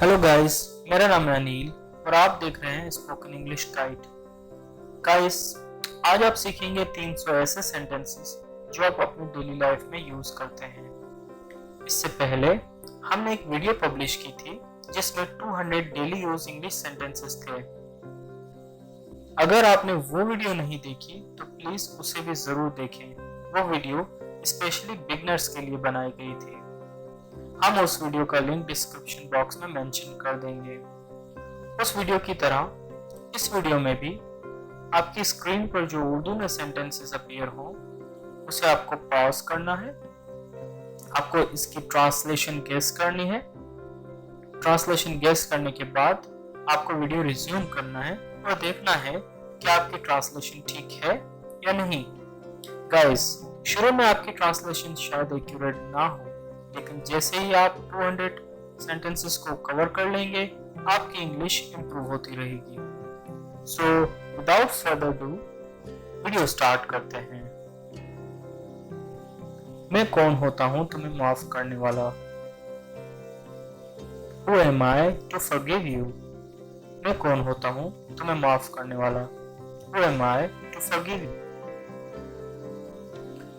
Hello guys, मेरा नाम है अनिल और आप देख रहे हैं स्पोकन इंग्लिश गाइड। गाइस, आज आप सीखेंगे 300 ऐसे सेंटेंसेस जो आप अपनी डेली लाइफ में यूज करते हैं। इससे पहले हमने एक वीडियो पब्लिश की थी जिसमें 200 डेली यूज इंग्लिश सेंटेंसेस थे। अगर आपने वो वीडियो नहीं देखी तो प्लीज उसे भी जरूर देखें। वो वीडियो स्पेशली बिगनर्स के लिए बनाई गई थी। हम उस वीडियो का लिंक डिस्क्रिप्शन बॉक्स में मेंशन कर देंगे। उस वीडियो की तरह इस वीडियो में भी आपकी स्क्रीन पर जो उर्दू में सेंटेंसेस अपीयर हो उसे आपको पॉज करना है। आपको इसकी ट्रांसलेशन गेस करनी है। ट्रांसलेशन गेस करने के बाद आपको वीडियो रिज्यूम करना है और देखना है कि आपकी ट्रांसलेशन ठीक है या नहीं। गाइस, शुरू में आपकी ट्रांसलेशन शायद एक्यूरेट ना हो, लेकिन जैसे ही आप 200 सेंटेंसेस को कवर कर लेंगे आपकी इंग्लिश इंप्रूव होती रहेगी। So without further do video start करते हैं। मैं कौन होता हूं तुम्हें माफ करने वाला? Who am I to forgive you? मैं कौन होता हूं तुम्हें माफ करने वाला? Who am I to forgive you?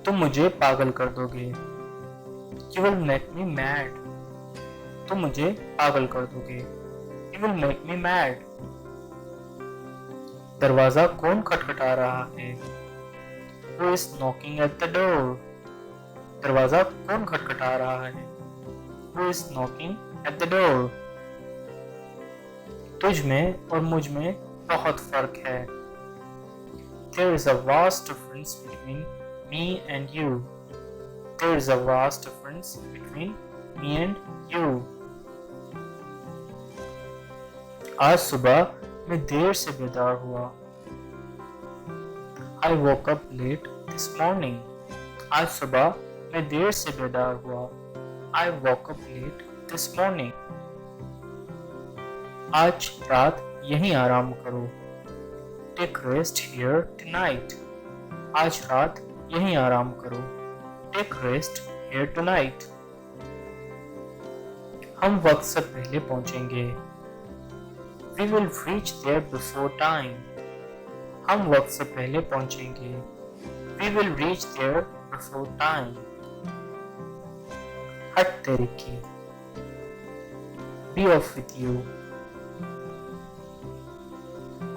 तुम मुझे पागल कर दोगे। You will make me mad. तुम मुझे पागल कर दोगे। You will make me mad. दरवाजा कौन खटखटा रहा है? Who is knocking at the door? दरवाजा कौन खटखटा रहा है? Who is knocking at the door? तुझ में और मुझ में बहुत फर्क है। There is a vast difference between me and you. There is a vast difference between me and you. आज सुबह मैं देर से बेदार हुआ। I woke up late this morning. आज सुबह मैं देर से बेदार हुआ। I woke up late this morning. आज रात यहीं आराम करो। Take rest here tonight. आज रात यहीं आराम करो। Take rest here tonight. हम वक्त से पहले पहुंचेंगे। We will reach there before time. हम वक्त से पहले पहुंचेंगे। We will reach there before time. हट तेरी की। Be off with you.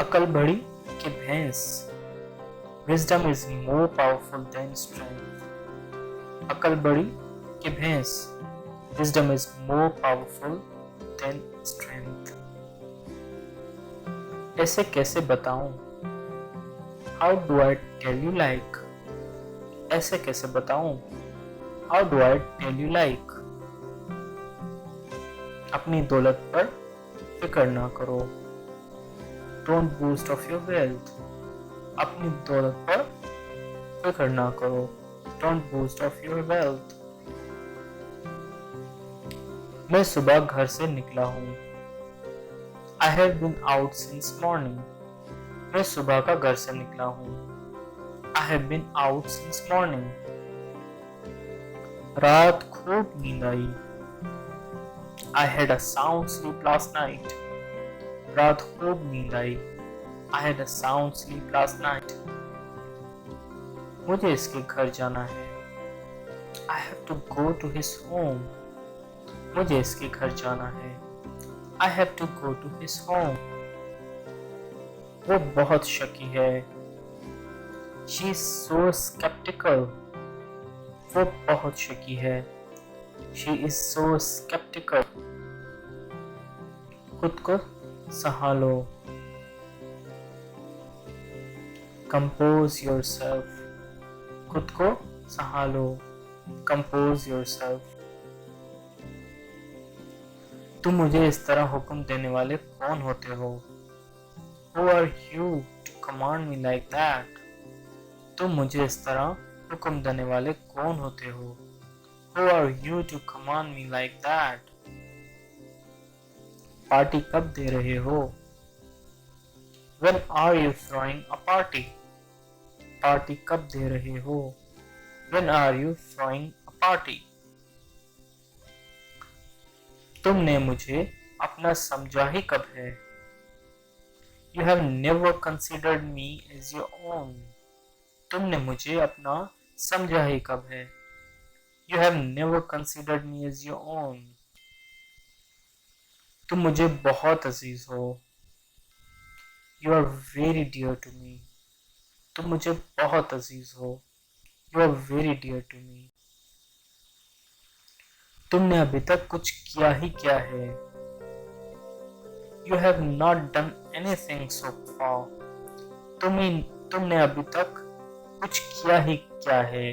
अकल बड़ी कि भैंस। Wisdom is more powerful than strength. अकल बड़ी कि भैंस। Wisdom is more powerful than strength. ऐसे कैसे बताऊं? How do I tell you like? ऐसे कैसे बताऊं? How do I tell you like? अपनी दौलत पर फिक्र ना करो। Don't boast of your wealth. अपनी दौलत पर फिक्र ना करो। Don't boast of your wealth. मैं सुबह घर से निकला हूँ। I have been out since morning. मैं सुबह का घर से निकला हूँ। I have been out since morning. रात खूब नींद आई। I had a sound sleep last night. रात खूब नींद आई। I had a sound sleep last night. मुझे इसके घर जाना है। I have to go to his home. मुझे इसके घर जाना है। I have to go to his home. वो बहुत शकी है। She is so skeptical. वो बहुत शकी है। She is so skeptical. खुद को संभालो। Compose yourself. खुद को संभालो। Compose yourself. तुम मुझे इस तरह हुक्म देने वाले कौन होते हो? Who are you to command me like that? तुम मुझे इस तरह हुक्म देने वाले कौन होते हो? Who are you to command me like that? Party कब दे रहे हो? When are you throwing a party? Party कब दे रहे हो? When are you throwing a party? तुमने मुझे अपनी अपना समझा ही कब है? You have never considered me as your own. तुमने मुझे अपना समझा ही कब है? You have never considered me as your own. तुम मुझे बहुत अजीज हो. You are very dear to me. तुम मुझे बहुत अजीज हो. You are very dear to me. तुमने अभी तक कुछ किया ही क्या है? You have not done anything so far. तुमने अभी तक कुछ किया ही क्या है?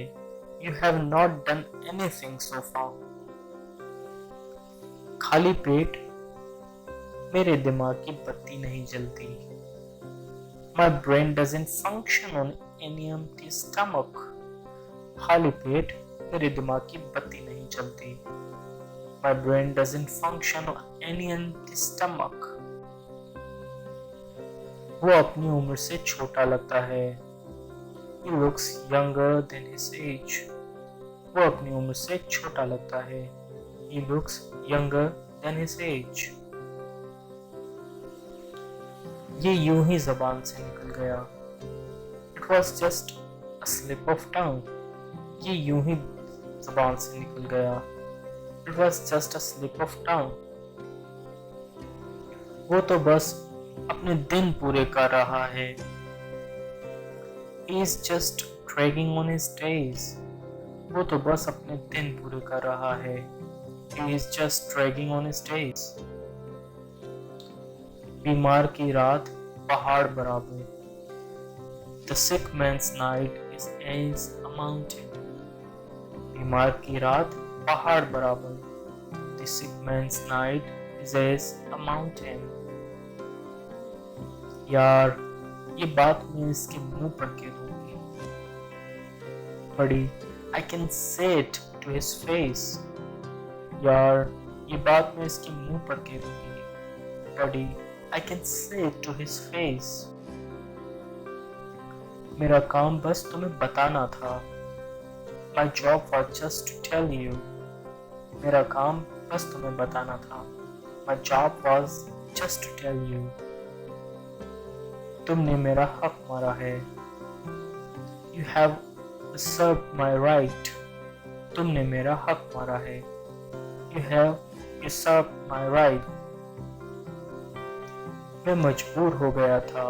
You have not done anything so far. खाली पेट मेरे दिमाग की बत्ती नहीं जलती. My brain doesn't function on any empty stomach. खाली पेट मेरे दिमाग की बत्ती नहीं चलती. My brain doesn't function on any empty stomach. वो अपनी उम्र से छोटा लगता है. He looks younger than his age. वो अपनी उम्र से छोटा लगता है. He looks younger than his age. ये यूं ही जबान से निकल गया. It was just a slip of tongue. ये यूं ही जबान से निकल गया. It was just a slip of tongue. वो तो बस अपने दिन पूरे कर रहा है. He is just dragging on his days. वो तो बस अपने दिन पूरे कर रहा है. He is just dragging on his days. बीमार की रात पहाड़ बराबर. The sick man's night is as a mountain. बीमार की रात पहाड़ बराबर. The sick man's night is as a mountain. यार ये बात मैं इसके मुंह पर कह दूंगी. बड़ी I can say it to his face. यार ये बात मैं इसके मुंह पर कह दूंगी. बड़ी I can say it to his face. मेरा काम बस तुम्हें बताना था. My job was just to tell you. मेरा काम बस तुम्हें बताना था. My job was just to tell you. तुमने मेरा हक मारा है. You have usurped my right. तुमने मेरा हक मारा है. You have usurped my right. मैं मजबूर हो गया था.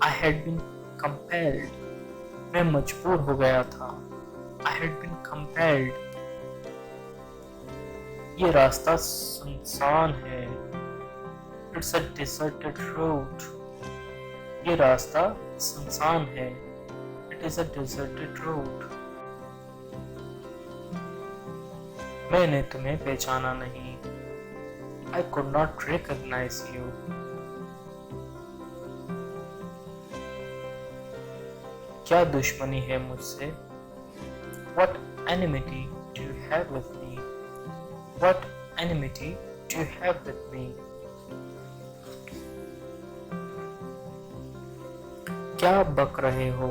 I had been compelled. मैं मजबूर हो गया था. I had been compelled. ये रास्ता सुनसान है. It's a deserted road. ये रास्ता सुनसान है. It is a deserted road. मैंने तुम्हें पहचाना नहीं. I could not recognize you. क्या दुश्मनी है मुझसे? What enmity do you have with me? What enmity do you have with me? क्या बक रहे हो?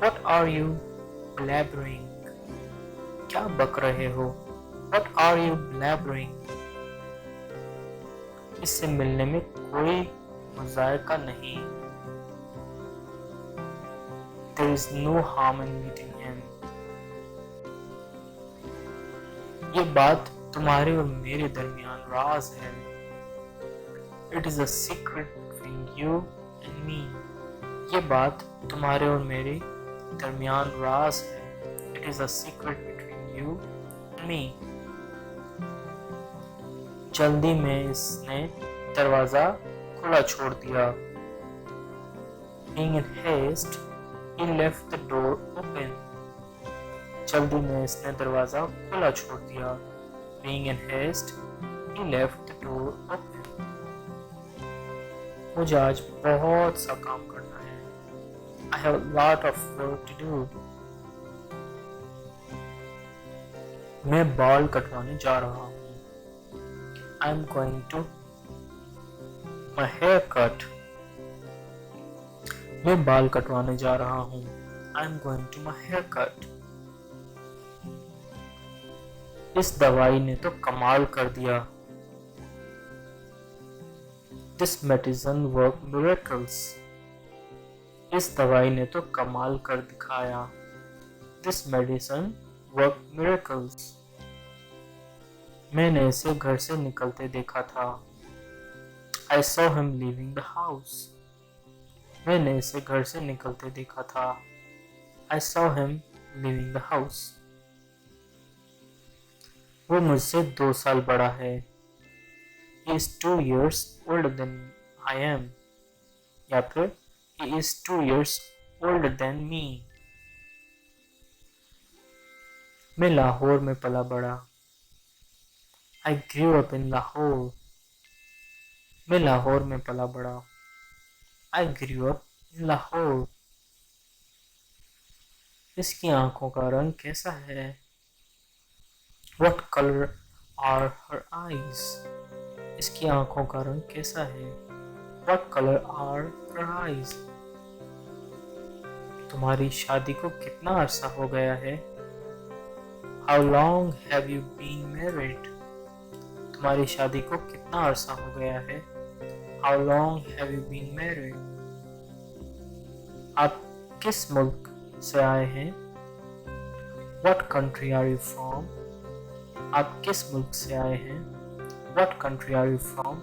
What are you blabbering? क्या बक रहे हो? What are you blabbering? इससे मिलने में कोई मुज़ायका नहीं. There is no harm in meeting him. ये बात तुम्हारे और मेरे दरमियान राज है. It is a secret between you and me. ये बात तुम्हारे और मेरे दरमियान राज है. It is a secret between you and me. जल्दी में इसने दरवाजा खुला छोड़ दिया. Being in haste, he left the door open. जल्दी में इसने दरवाजा खुला छोड़ दिया. Being in haste, he left the door open. मुझे आज बहुत सा काम करना है. I have a lot of work to do. मैं बाल कटवाने जा रहा हूँ. I am going to my haircut. मैं बाल कटवाने जा रहा हूँ. I am going to my haircut. इस दवाई ने तो कमाल कर दिया. This medicine work miracles. इस दवाई ने तो कमाल कर दिखाया। This medicine work miracles. मैंने इसे घर से निकलते देखा था। I saw him leaving the house. मैंने इसे घर से निकलते देखा था। I saw him leaving the house. वो मुझसे 2 साल बड़ा है। He is 2 years older than I am. या फिर He is 2 years older than me. मैं लाहौर में पला बड़ा। I grew up in Lahore. मैं लाहौर में पला बड़ा। I grew up in Lahore. इसकी आंखों का रंग कैसा है? What color are her eyes? इसकी आंखों का रंग कैसा है? What color are her eyes? तुम्हारी शादी को कितना अरसा हो गया है? How long have you been married? तुम्हारी शादी को कितना अरसा हो गया है? How long have you been married? आप किस मुल्क से आए हैं? What country are you from? आप किस मुल्क से आए हैं? What country are you from?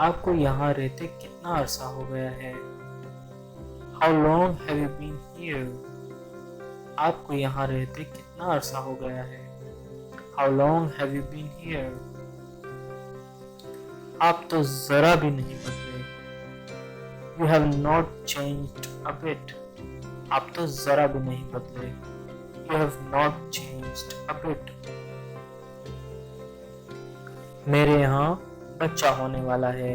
आपको यहाँ रहते कितना अरसा हो गया है? How long have you been here? आपको यहाँ रहते कितना अरसा हो गया है? How long have you been here? आप तो जरा भी नहीं बदले। You have not changed a bit. आप तो जरा भी नहीं बदले। You have not changed a bit. मेरे यहाँ बच्चा होने वाला है।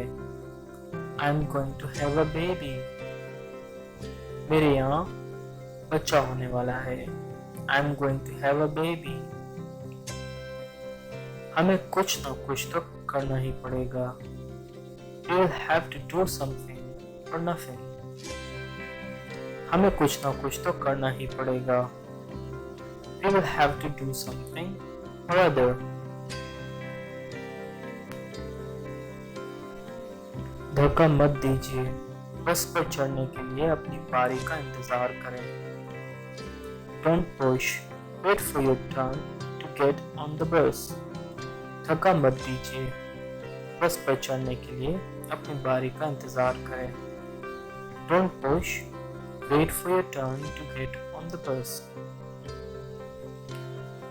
I'm going to have a baby. मेरे यहाँ बच्चा होने वाला है। I'm going to have a baby. हमें कुछ ना कुछ तो करना ही पड़ेगा। We'll have to do something or nothing. हमें कुछ ना कुछ तो करना ही पड़ेगा। We will have to do something or other. धक्का मत दीजिए, बस पर चढ़ने के लिए अपनी बारी का इंतजार करें। Don't push, wait for your turn to get on the bus. धक्का मत दीजिए, बस पर चढ़ने के लिए अपनी बारी का इंतजार करें। Don't push, wait for your turn to get on the bus.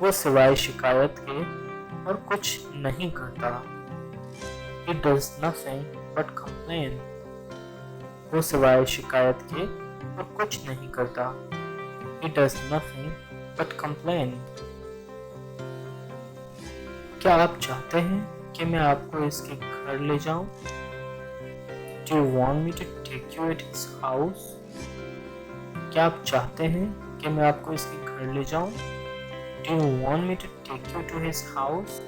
वो सिवाय शिकायत के और कुछ नहीं करता। He does nothing but complain. वो सिवाय शिकायत के और कुछ नहीं करता। He does nothing but complain. क्या आप चाहते हैं कि मैं आपको इसके घर ले जाऊं? Do you want me to take you at his house? क्या आप चाहते हैं कि मैं आपको इसके घर ले जाऊं? Do you want me to take you to his house?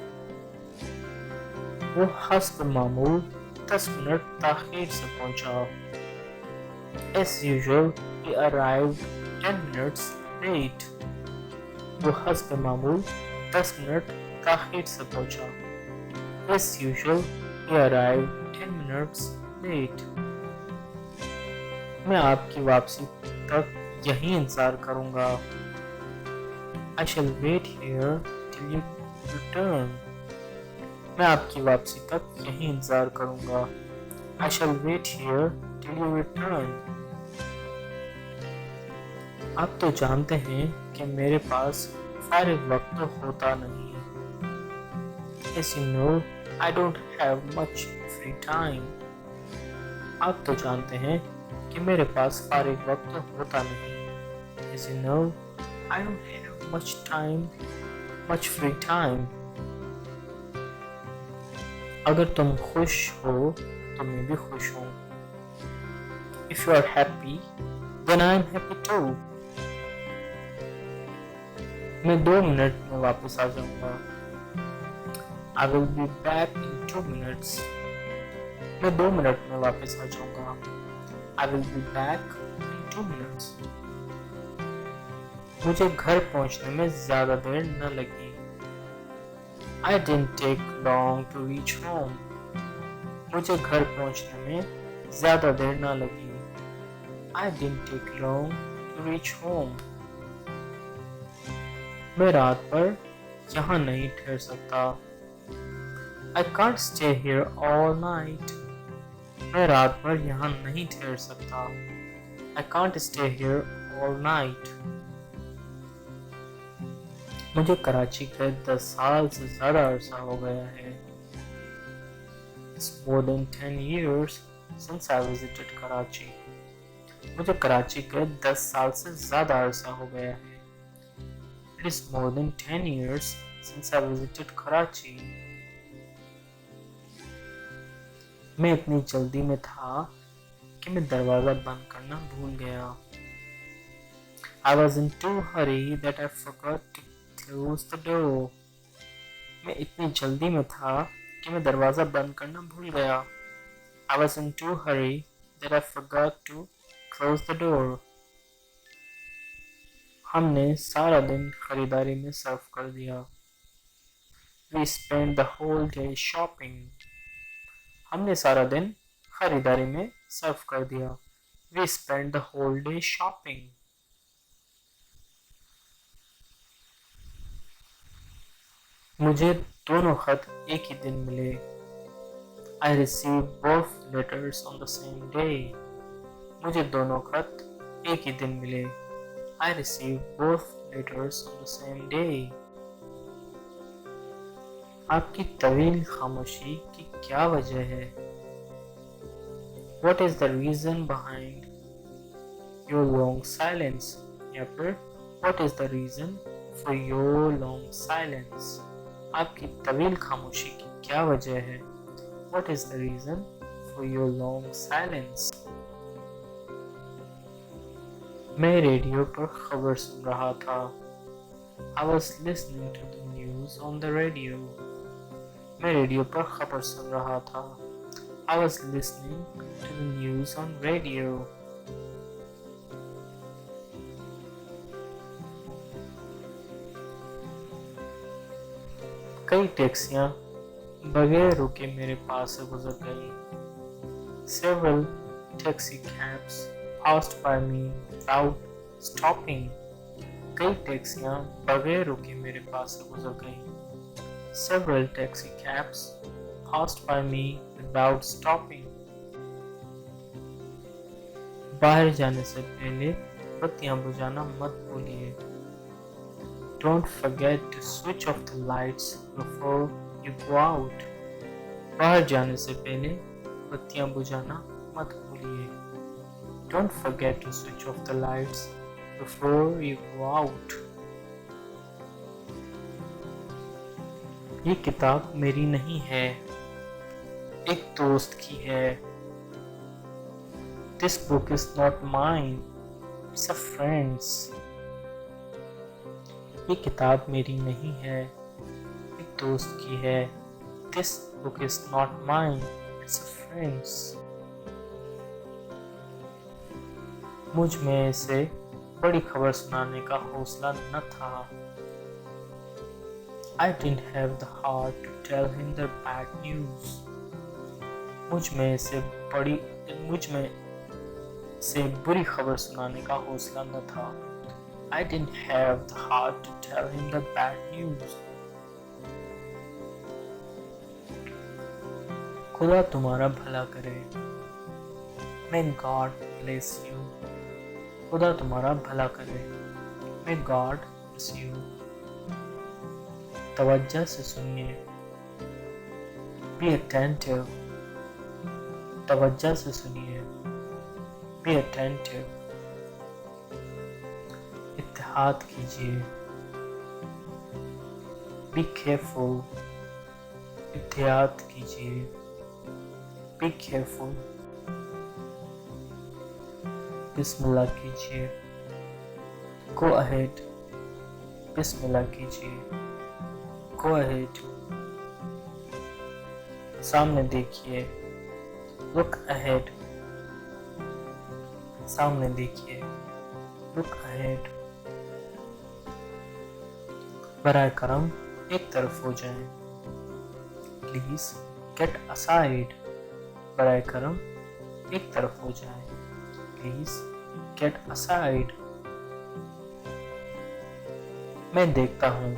वो हस्ब मामूल 10 मिनट ताख़ीर से पहुंचा। As usual, he arrived 10 minutes late. वो हस्ब मामूल 10 मिनट ताख़ीर से पहुंचा। As usual, he arrived 10 minutes late. मैं आपकी वापसी तक यहीं इंतजार करूंगा। I shall wait here till you return. मैं आपकी वापसी तक यहीं इंतजार करूंगा। I shall wait here till you return. आप तो जानते हैं कि मेरे पास फारिग वक्त तो होता नहीं। As you know, I don't have much free time. आप तो जानते हैं कि मेरे पास फारिग वक्त तो होता नहीं। As you know, I don't have much free time. अगर तुम खुश हो तो मैं भी खुश हूँ। If you are happy, then I am happy too. मैं 2 मिनट में वापस आ जाऊंगा। I will be back in 2 minutes. मैं 2 मिनट में वापस आ जाऊंगा। I will be back in 2 minutes. मुझे घर पहुंचने में ज्यादा देर न लगी। I didn't take long to reach home. मुझे घर पहुंचने में ज्यादा देर ना लगी। I didn't take long to reach home. मैं रात भर यहाँ नहीं ठहर सकता। I can't stay here all night. मैं रात भर यहाँ नहीं ठहर सकता। I can't stay here all night. मुझे कराची गए 10 साल से ज्यादा अरसा हो गया है। It's more than 10 years since I visited Karachi. मुझे कराची गए 10 साल से ज्यादा अरसा हो गया है। It is more than 10 years since I visited Karachi. मैं इतनी जल्दी में था कि मैं दरवाजा बंद करना भूल गया। I was in too hurry that I forgot to close the door. मैं इतनी जल्दी में था कि मैं दरवाजा बंद करना भूल गया। I was in too hurry that I forgot to close the door. हमने सारा दिन खरीदारी में सर्फ कर दिया। We spent the whole day shopping. हमने सारा दिन खरीदारी में सर्फ कर दिया। We spent the whole day shopping. मुझे दोनों खत एक ही दिन मिले। I received both letters on the same day. मुझे दोनों खत एक ही दिन मिले। I received both letters on the same day. आपकी तवील खामोशी की क्या वजह है? What is the reason behind your long silence? या फिर What is the reason for your long silence? आपकी तवील खामोशी की क्या वजह है? What is the reason for your long silence? मैं रेडियो पर खबर सुन रहा था। I was listening to the news on the radio. मैं रेडियो पर खबर सुन रहा था। I was listening to the news on radio. कई टैक्सियां बगैर रुके मेरे पास से गुजर गई। Several taxi cabs passed by me without stopping. कई टैक्सियां बगैर रुके मेरे पास से गुजर गई। Several taxi cabs passed by me without stopping. बाहर जाने से पहले बत्तियां बुझाना मत भूलिए। Don't forget to switch off the lights before you go out. बाहर जाने से पहले बत्तियां बुझाना मत भूलिए। Don't forget to switch off the lights before you go out. ये किताब मेरी नहीं है, एक दोस्त की है। This book is not mine, it's a friend's. ये किताब मेरी नहीं है, एक दोस्त की है। This book is not mine, it's a friend's. मुझ में इसे बड़ी खबर सुनाने का हौसला न था। I didn't have the heart to tell him the bad news. मुझ में से बुरी खबर सुनाने का हौसला न था। I didn't have the heart to tell him the bad news. खुदा तुम्हारा भला करे। May God bless you. खुदा तुम्हारा भला करे। May God bless you. तवज्जो से सुनिए। Be attentive. तवज्जो से सुनिए। Be attentive. इत्तेहाद कीजिए। Be careful. इत्तेहाद कीजिए। Be careful. बिस्मिल्लाह कीजिए। Go ahead. बिस्मिल्लाह कीजिए। Go ahead. सामने देखिए। Look ahead. सामने देखिए। Look ahead. बराए करम एक तरफ हो जाएं। Please get aside. बराए करम एक तरफ हो जाए। Please get aside. मैं देखता हूँ,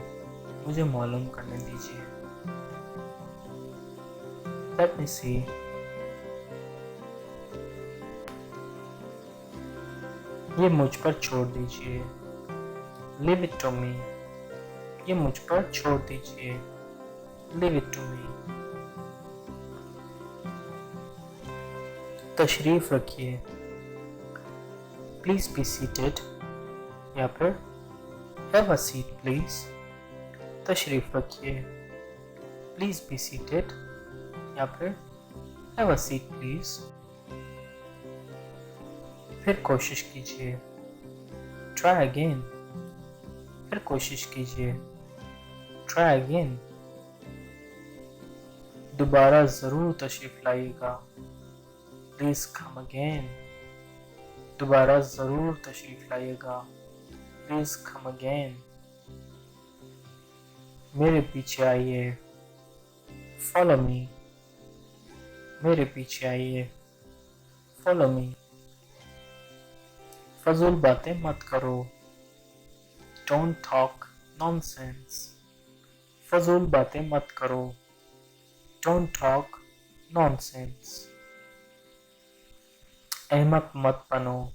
मुझे मालूम करने दीजिए। Let me see. ये मुझ पर छोड़ दीजिए। Leave it to me. ये मुझ पर छोड़ दीजिए। Leave it to me. तशरीफ रखिए। Please be seated. या फिर हैव अ सीट प्लीज। तशरीफ रखिए। Please be seated. या फिर हैव अ सीट प्लीज। फिर कोशिश कीजिए। Try again. फिर कोशिश कीजिए। Try again. दोबारा जरूर तशरीफ लाइएगा। Please come again. दोबारा जरूर तशरीफ लाइएगा। Please come again. मेरे पीछे आइए। Follow me. मेरे पीछे आइए। Follow me. फजूल बातें मत करो। Don't talk nonsense. फजूल बातें मत करो। Don't talk nonsense. अहमक मत बनो।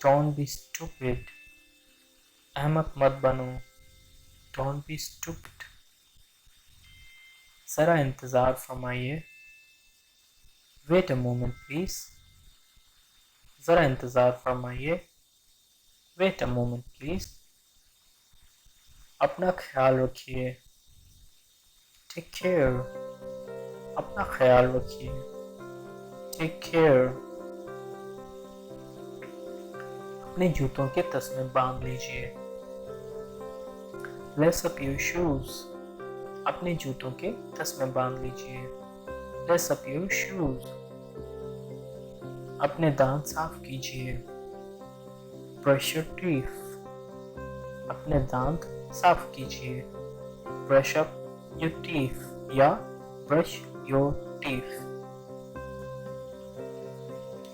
Don't be stupid. अहमक मत बनो। Don't be stupid. जरा इंतजार फरमाइए। Wait a moment please. जरा इंतजार फरमाइए। Wait a moment please. अपना ख्याल रखिए। Take care. अपना ख्याल रखिए। Take care. अपने जूतों के तस्मे बांध लीजिए। Lace up your shoes. अपने जूतों के तस्मे बांध लीजिए। Lace up your shoes. अपने दांत साफ कीजिए। Brush your teeth. अपने दांत साफ कीजिए। ब्रश अप योर टीथ या ब्रश योर टीथ।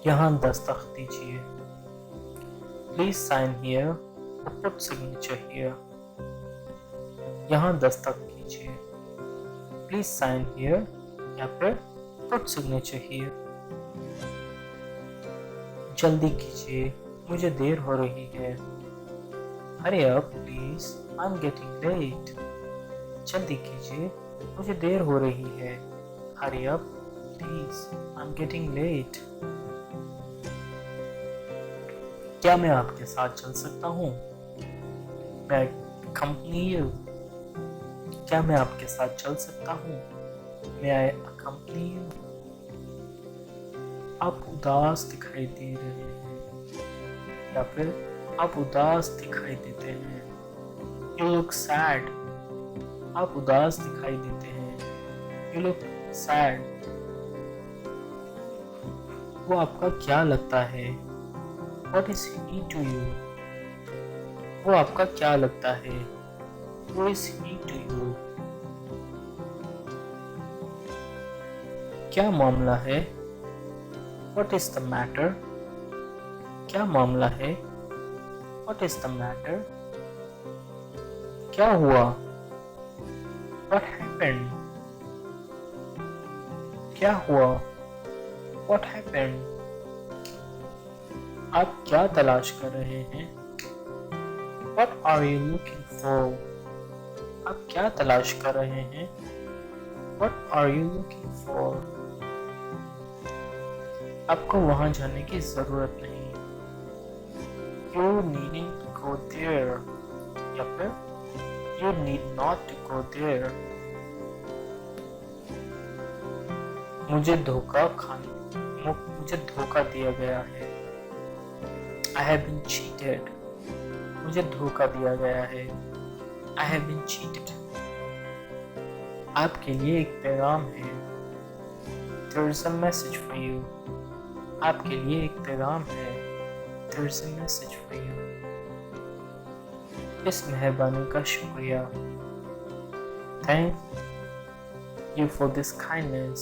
यहाँ दस्तखत दीजिए। Please sign here. Put signature here. यहाँ दस्तखत कीजिए। प्लीज साइन हियर या फिर पुट सिग्नेचर हियर। जल्दी कीजिए, मुझे देर हो रही है। Hurry up please, I am getting late. जल्दी कीजिए, मुझे देर हो रही है। Hurry up please, I am getting late. क्या मैं आपके साथ चल सकता हूँ? मैं कंपनी यू। क्या मैं आपके साथ चल सकता हूँ? मैं आई कंपनी यू। आप उदास दिखाई दे रहे हैं या फिर आप उदास दिखाई देते हैं। You look sad। आप उदास दिखाई देते हैं। You look sad। वो आपका क्या लगता है? What is he to you? वो आपका क्या लगता है? Who is he to you? क्या मामला है? What is the matter? क्या मामला है? What is the matter? क्या हुआ? What happened? क्या हुआ? What happened? आप क्या तलाश कर रहे हैं? What are you looking for? आप क्या तलाश कर रहे हैं? What are you looking for? आपको वहां जाने की जरूरत नहीं। You needn't go there या फिर You need not to go there। मुझे धोखा दिया गया है। I have been cheated। मुझे धोखा दिया गया है। I have been cheated। आपके लिए एक पैगाम है। There is a message for you। आपके लिए एक पैगाम है। There is a message for you। इस मेहरबानी का शुक्रिया। Thank you for this kindness।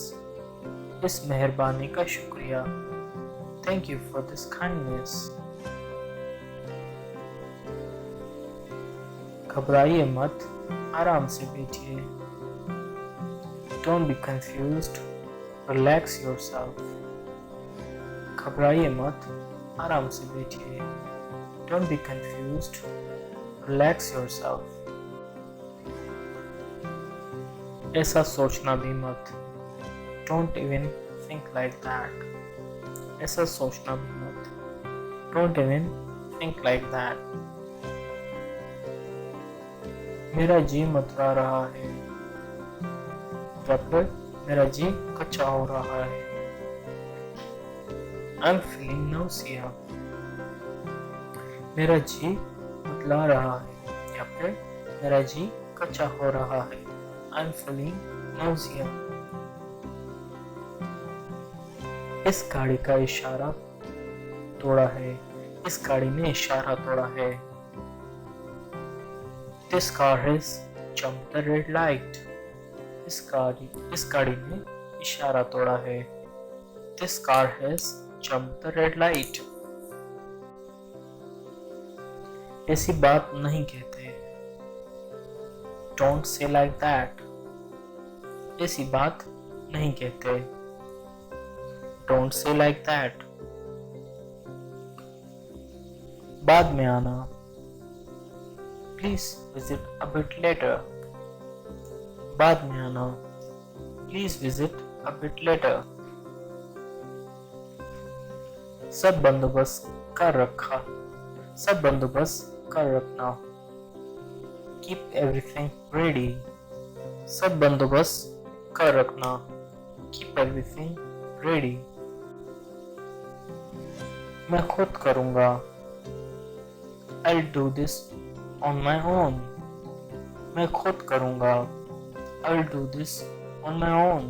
इस मेहरबानी का शुक्रिया। Thank you for this kindness. घबराइए मत, आराम से बैठिए। Don't be confused, relax yourself. घबराइए मत, आराम से बैठिए। Don't be confused, relax yourself. ऐसा सोचना भी मत। Don't even think like that. ऐसा सोचना भी मत। Don't even think like that. मेरा जी मतरा रहा है, या फिर मेरा जी कच्चा हो रहा है। I'm feeling nausea। मेरा जी मतला रहा है, या फिर मेरा जी कच्चा हो रहा है। I'm feeling nausea। इस गाड़ी का इशारा तोड़ा है। इस गाड़ी ने इशारा तोड़ा है। This car has jumped the red light। इस गाड़ी ने इशारा तोड़ा है। This car has jumped the red light। ऐसी बात नहीं कहते। Don't say like that। ऐसी बात नहीं कहते। Don't say like that। बाद में आना। Please visit a bit later। बाद में आना। Please visit a bit later। सब बंदोबस्त कर रखा। सब बंदोबस्त कर रखना। Keep everything ready। सब बंदोबस्त कर रखना। Keep everything ready। मैं खुद करूँगा। I'll do this on my own। मैं खुद करूँगा। I'll do this on my own।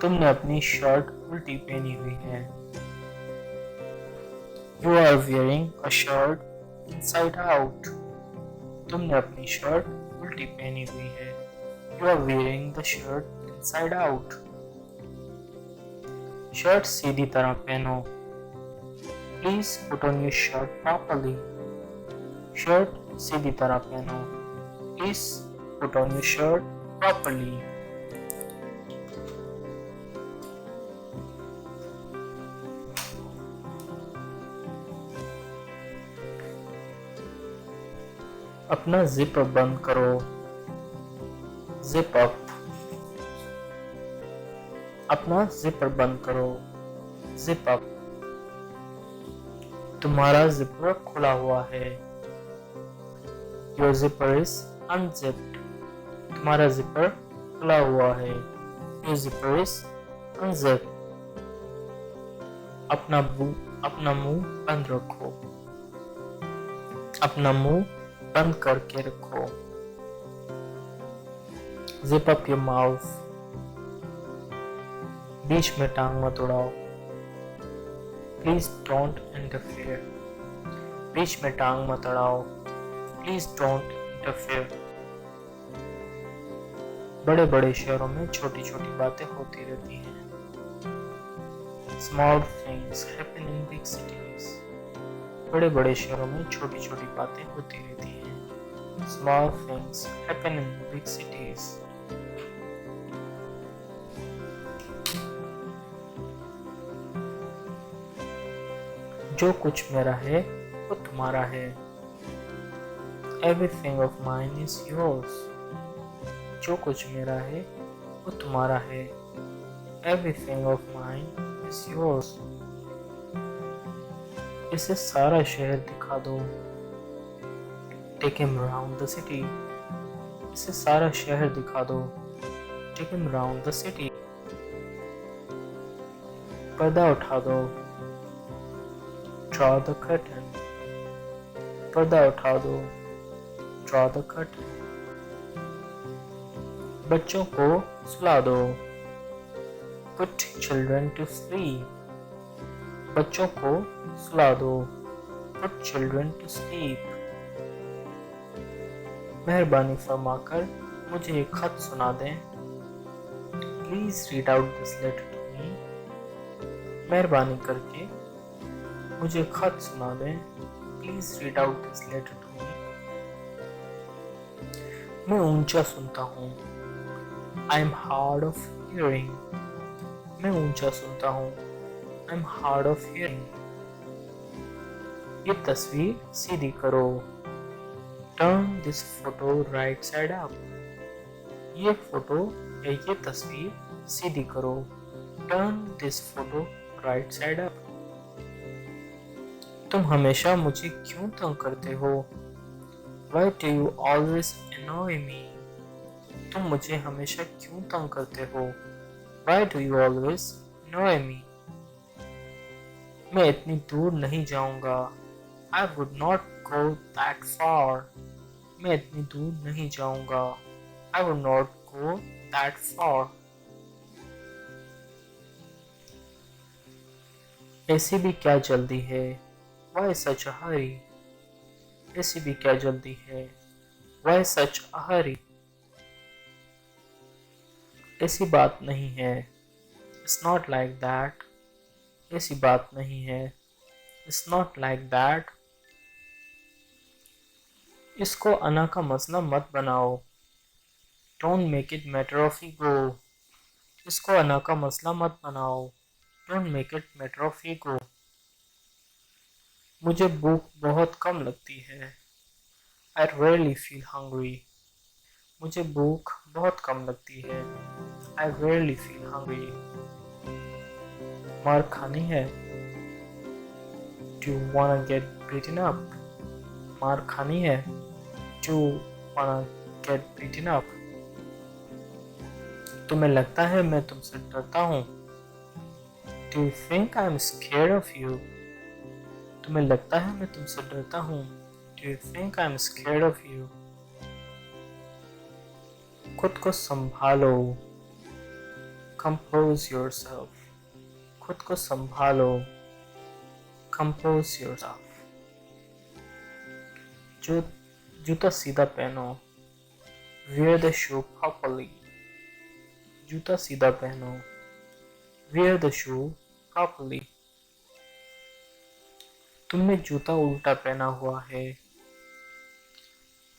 तुमने अपनी शर्ट उल्टी पहनी हुई है। You are wearing a shirt inside out। तुमने अपनी शर्ट उल्टी पहनी हुई है। You are wearing the shirt inside out। Shirt सीधी तरह पहनो। Please put on your shirt properly। Shirt सीधी तरह पहनो। Please put on your shirt properly। अपना जिपर बंद करो। Zip up. अपना जिपर बंद करो। Zip up. तुम्हारा जिपर खुला हुआ है। Your zipper is unzipped। तुम्हारा जिपर खुला हुआ है। Your zipper is unzipped। अपना मुंह बंद रखो। अपना मुंह बंद करके रखो। Zip up your mouth। बीच में टांग मत उड़ाओ। Please don't interfere। बीच में टांग मत अड़ाओ। Please don't interfere। बड़े बड़े शहरों में छोटी छोटी बातें होती रहती हैं। Small things happen in big cities। बड़े बड़े शहरों में छोटी छोटी बातें होती रहती हैं। Small things happen in big cities। जो कुछ मेरा है वो तुम्हारा है। Everything of mine is yours। जो कुछ मेरा है वो तुम्हारा है। Everything of mine is yours। इसे सारा शहर दिखा दो। Take him round the city। इसे सारा शहर दिखा दो। Take him round the city। पर्दा उठा दो। Draw the curtain। पर्दा उठा दो। Draw the curtain। बच्चों को सुला दो। Put children to sleep। बच्चों को सुला दो। Put children to sleep। मेहरबानी फरमाकर मुझे एक खत सुना दें। Please read out this letter to me. मेहरबानी करके मुझे खत सुना दें। Please read out this letter to me. मैं ऊंचा सुनता हूँ। I am hard of hearing. मैं ऊंचा सुनता हूँ। I am hard of hearing. ये तस्वीर सीधी करो। Turn this photo right side up. ये फोटो या ये तस्वीर सीधी करो। Turn this photo right side up. तुम हमेशा मुझे क्यों तंग करते हो? Why do you always annoy me? तुम मुझे हमेशा क्यों तंग करते हो? Why do you always annoy me? मैं इतनी दूर नहीं जाऊंगा। I would not go that far. मैं इतनी दूर नहीं जाऊंगा। I would not go that far. ऐसी भी क्या जल्दी है? Why such a hurry? ऐसी भी क्या जल्दी है? Why such a hurry? ऐसी बात नहीं है। It's not like that. ऐसी बात नहीं है। It's not like that. इसको अना का मसला मत बनाओ। Don't make it matter of ego. इसको अना का मसला मत बनाओ। Don't make it matter of ego. मुझे भूख बहुत कम लगती है। I rarely feel hungry. मुझे भूख बहुत कम लगती है। I rarely feel hungry. मार खानी है। Do you wanna get beaten up? मार खानी है। Do you wanna get beaten up? तुम्हें लगता है मैं तुमसे डरता हूँ। Do you think I'm scared of you? तुम्हें लगता है मैं तुमसे डरता हूँ। Do you think I'm scared of you? खुद को संभालो। Compose yourself. खुद को संभालो। Compose yourself. जूता सीधा पहनो। Wear the shoe properly. जूता सीधा पहनो। Wear the shoe properly. तुमने जूता उल्टा पहना हुआ है।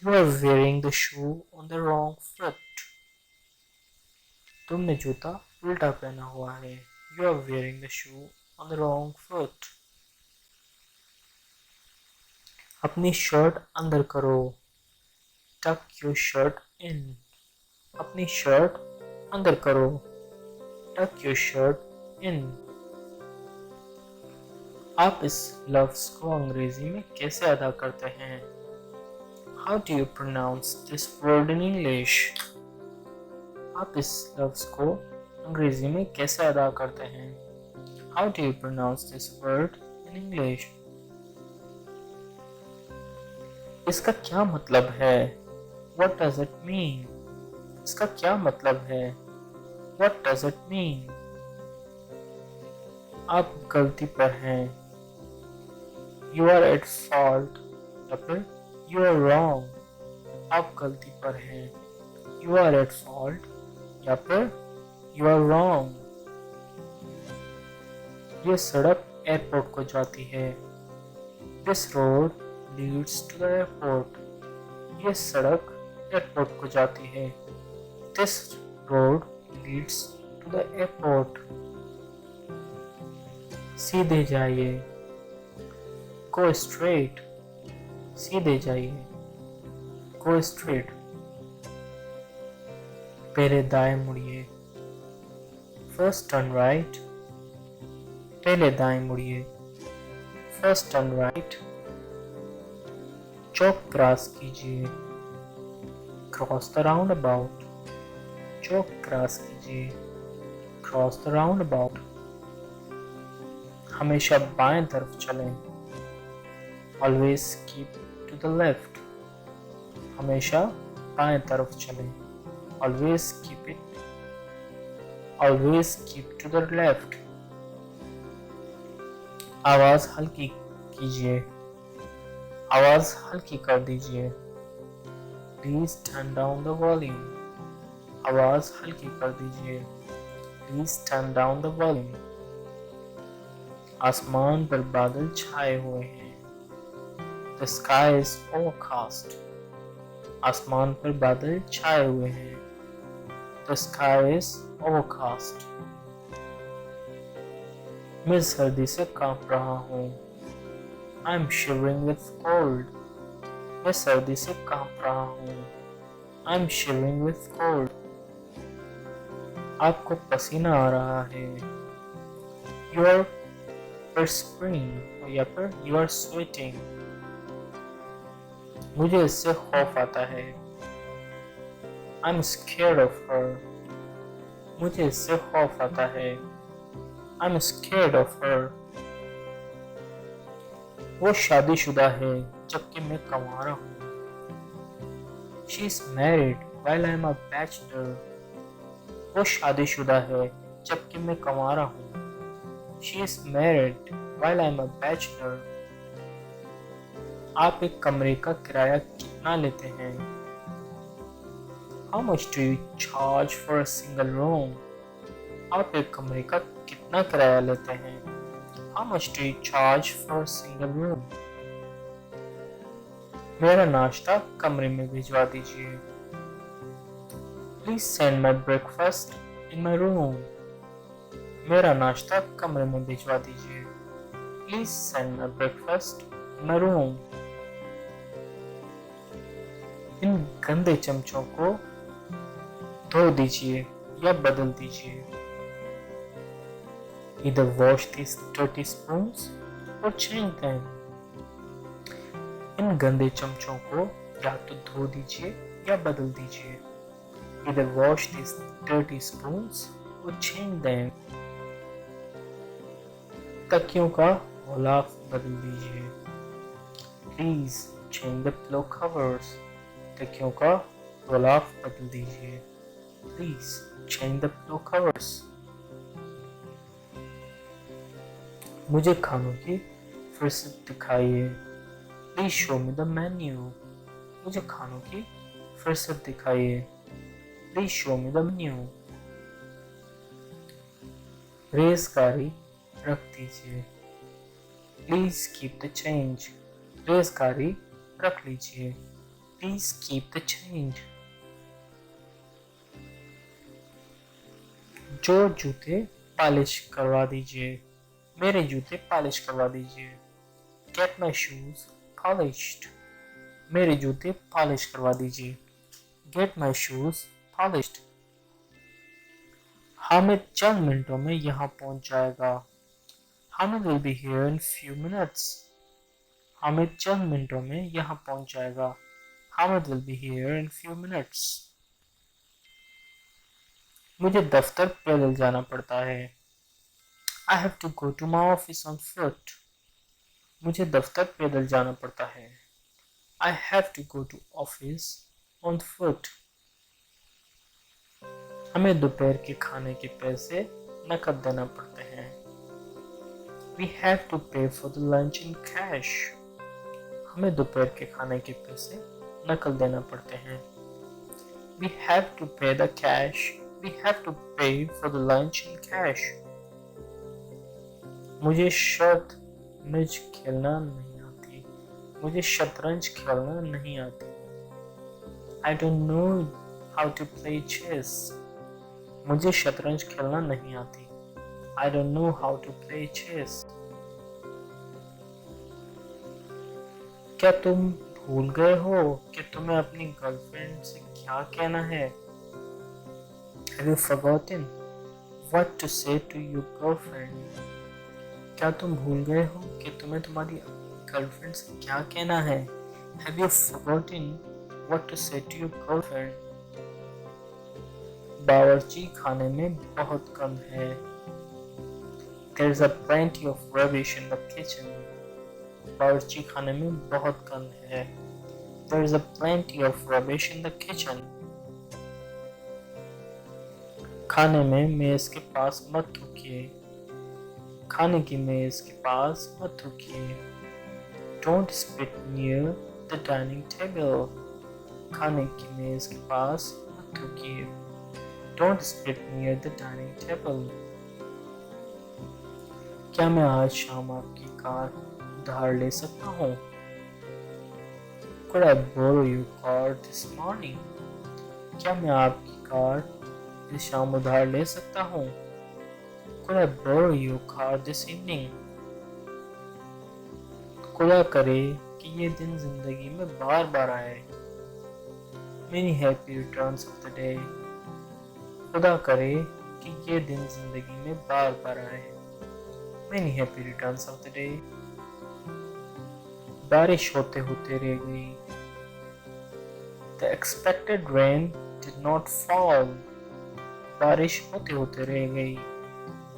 You are wearing the shoe on the wrong foot. तुमने जूता उल्टा पहना हुआ है। You are wearing the shoe on the wrong foot. अपनी शर्ट अंदर करो। Tuck your shirt in. अपनी शर्ट अंदर करो। Tuck your shirt in. आप इस लफ्ज को अंग्रेजी में कैसे अदा करते हैं? How do you pronounce this word in English? आप इस लफ्ज को अंग्रेजी में कैसे अदा करते हैं? How do you pronounce this word in English? इसका क्या मतलब है? What does it mean? इसका क्या मतलब है? What does it mean? आप गलती पर हैं। You are at fault. या फिर You are wrong. आप गलती पर हैं। You are at fault. या फिर You are wrong. ये सड़क एयरपोर्ट को जाती है। This road leads to the airport. ये सड़क एयरपोर्ट को जाती है। This road leads to the airport. सीधे जाइए। Go straight. सीधे जाइए। Go straight. पहले दाएं मुड़िए। First turn right. पहले दाएं मुड़िए। First turn right. चौक क्रॉस कीजिए। Cross the roundabout. Chowk cross कीजिए। Cross the roundabout. हमेशा बाएं तरफ चलें। Always keep to the left. हमेशा बाएं तरफ चलें। Always keep to the left. आवाज हल्की कीजिए। आवाज हल्की कर दीजिए। Please turn down the volume. आवाज हल्की कर दीजिए। Please turn down the volume. आसमान पर बादल छाए हुए हैं. The sky is overcast. आसमान पर बादल छाए हुए हैं. The sky is overcast. मैं सर्दी से कांप रहा हूँ. I'm shivering with cold. मैं सर्दी से कांप रहा हूँ. I'm shivering with cold. आपको पसीना आ रहा है. You are perspiring या फिर you are sweating. मुझे इससे खौफ आता है. I'm scared of her. मुझे इससे खौफ आता है. I'm scared of her. वो शादीशुदा है जबकि मैं कंवारा हूँ. She is married while I am a bachelor. वो शादीशुदा है जबकि मैं कंवारा हूँ. She is married while I am a bachelor. आप एक कमरे का किराया कितना लेते हैं? How much do you charge for a single room? आप एक कमरे का कितना किराया लेते हैं? How much do you charge for a single room? मेरा नाश्ता कमरे में भिजवा दीजिए. Please send my breakfast in my room. मेरा नाश्ता कमरे में भिजवा दीजिए. Please send my breakfast in my room. इन गंदे चमचों को धो दीजिए या बदल दीजिए. Either wash these dirty spoons or change them. इन गंदे चमचों को या तो धो दीजिए या बदल दीजिए. Either wash these dirty spoons or change them. तकियों का ग़िलाफ़ बदल दीजिए. Please change the pillow covers. तकियों का ग़िलाफ़ बदल दीजिए. Please change the pillow covers. मुझे खानों की फहरिस्त दिखाइए. Please show me the menu. मुझे खानों की फहरिस्त दिखाइए. Please show me the menu. रेज़गारी रख दीजिए. Please keep the change. रेज़गारी रख लीजिए. Please keep the change. जो जूते पॉलिश करवा दीजिए. मेरे जूते पॉलिश करवा दीजिए. Get my shoes polished. मेरे जूते पॉलिश करवा दीजिए. Get my shoes polished. Hamid चंद मिनटों में यहाँ पहुँच जाएगा. Hamid will be here in few minutes. Hamid चंद मिनटों में यहाँ पहुँच जाएगा. Hamid will be here in few minutes. मुझे दफ्तर पैदल जाना पड़ता है. I have to go to my office on foot. मुझे दफ्तर पैदल जाना पड़ता है. I have to go to office on foot. हमें दोपहर के खाने के पैसे नकद देना पड़ते हैं. We have to pay for the lunch in cash. हमें दोपहर के खाने के पैसे नकद देना पड़ते हैं. We have to pay the cash. We have to pay for the lunch in cash. मुझे शतरंज खेलना नहीं आती. मुझे शतरंज खेलना नहीं आती. I don't know how to play chess. मुझे शतरंज खेलना नहीं आती. I don't know how to play chess. क्या तुम भूल गए हो कि तुम्हें अपनी गर्लफ्रेंड से क्या कहना है? Have you forgotten what to say to your girlfriend? क्या तुम भूल गए हो कि तुम्हें तुम्हारी गर्लफ्रेंड से क्या कहना है? Have you forgotten what to say to your girlfriend? बावर्ची खाने में बहुत गंद है. There is a plenty of rubbish in the kitchen. बावर्ची खाने में बहुत गंद है. There is a plenty of rubbish in the kitchen. खाने में मेज के पास मत थूकिए. खाने की मेज के पास मत थूकिए. Don't spit near the dining table. खाने की मेज के पास मत थूकिए. Don't split me at the dining table. क्या मैं आज शाम आपकी कार उधार ले सकता हूँ? Could I borrow your car this morning? क्या मैं आपकी कार इस शाम उधार ले सकता हूँ? Could I borrow your car this evening? खुदा करे कि ये दिन जिंदगी में बार बार आए। Many happy returns of the day. खुदा करे कि ये दिन जिंदगी में बार बार आए। Many happy returns of the day. बारिश होते होते रह गई। The expected rain did not fall. बारिश होते होते रह गई।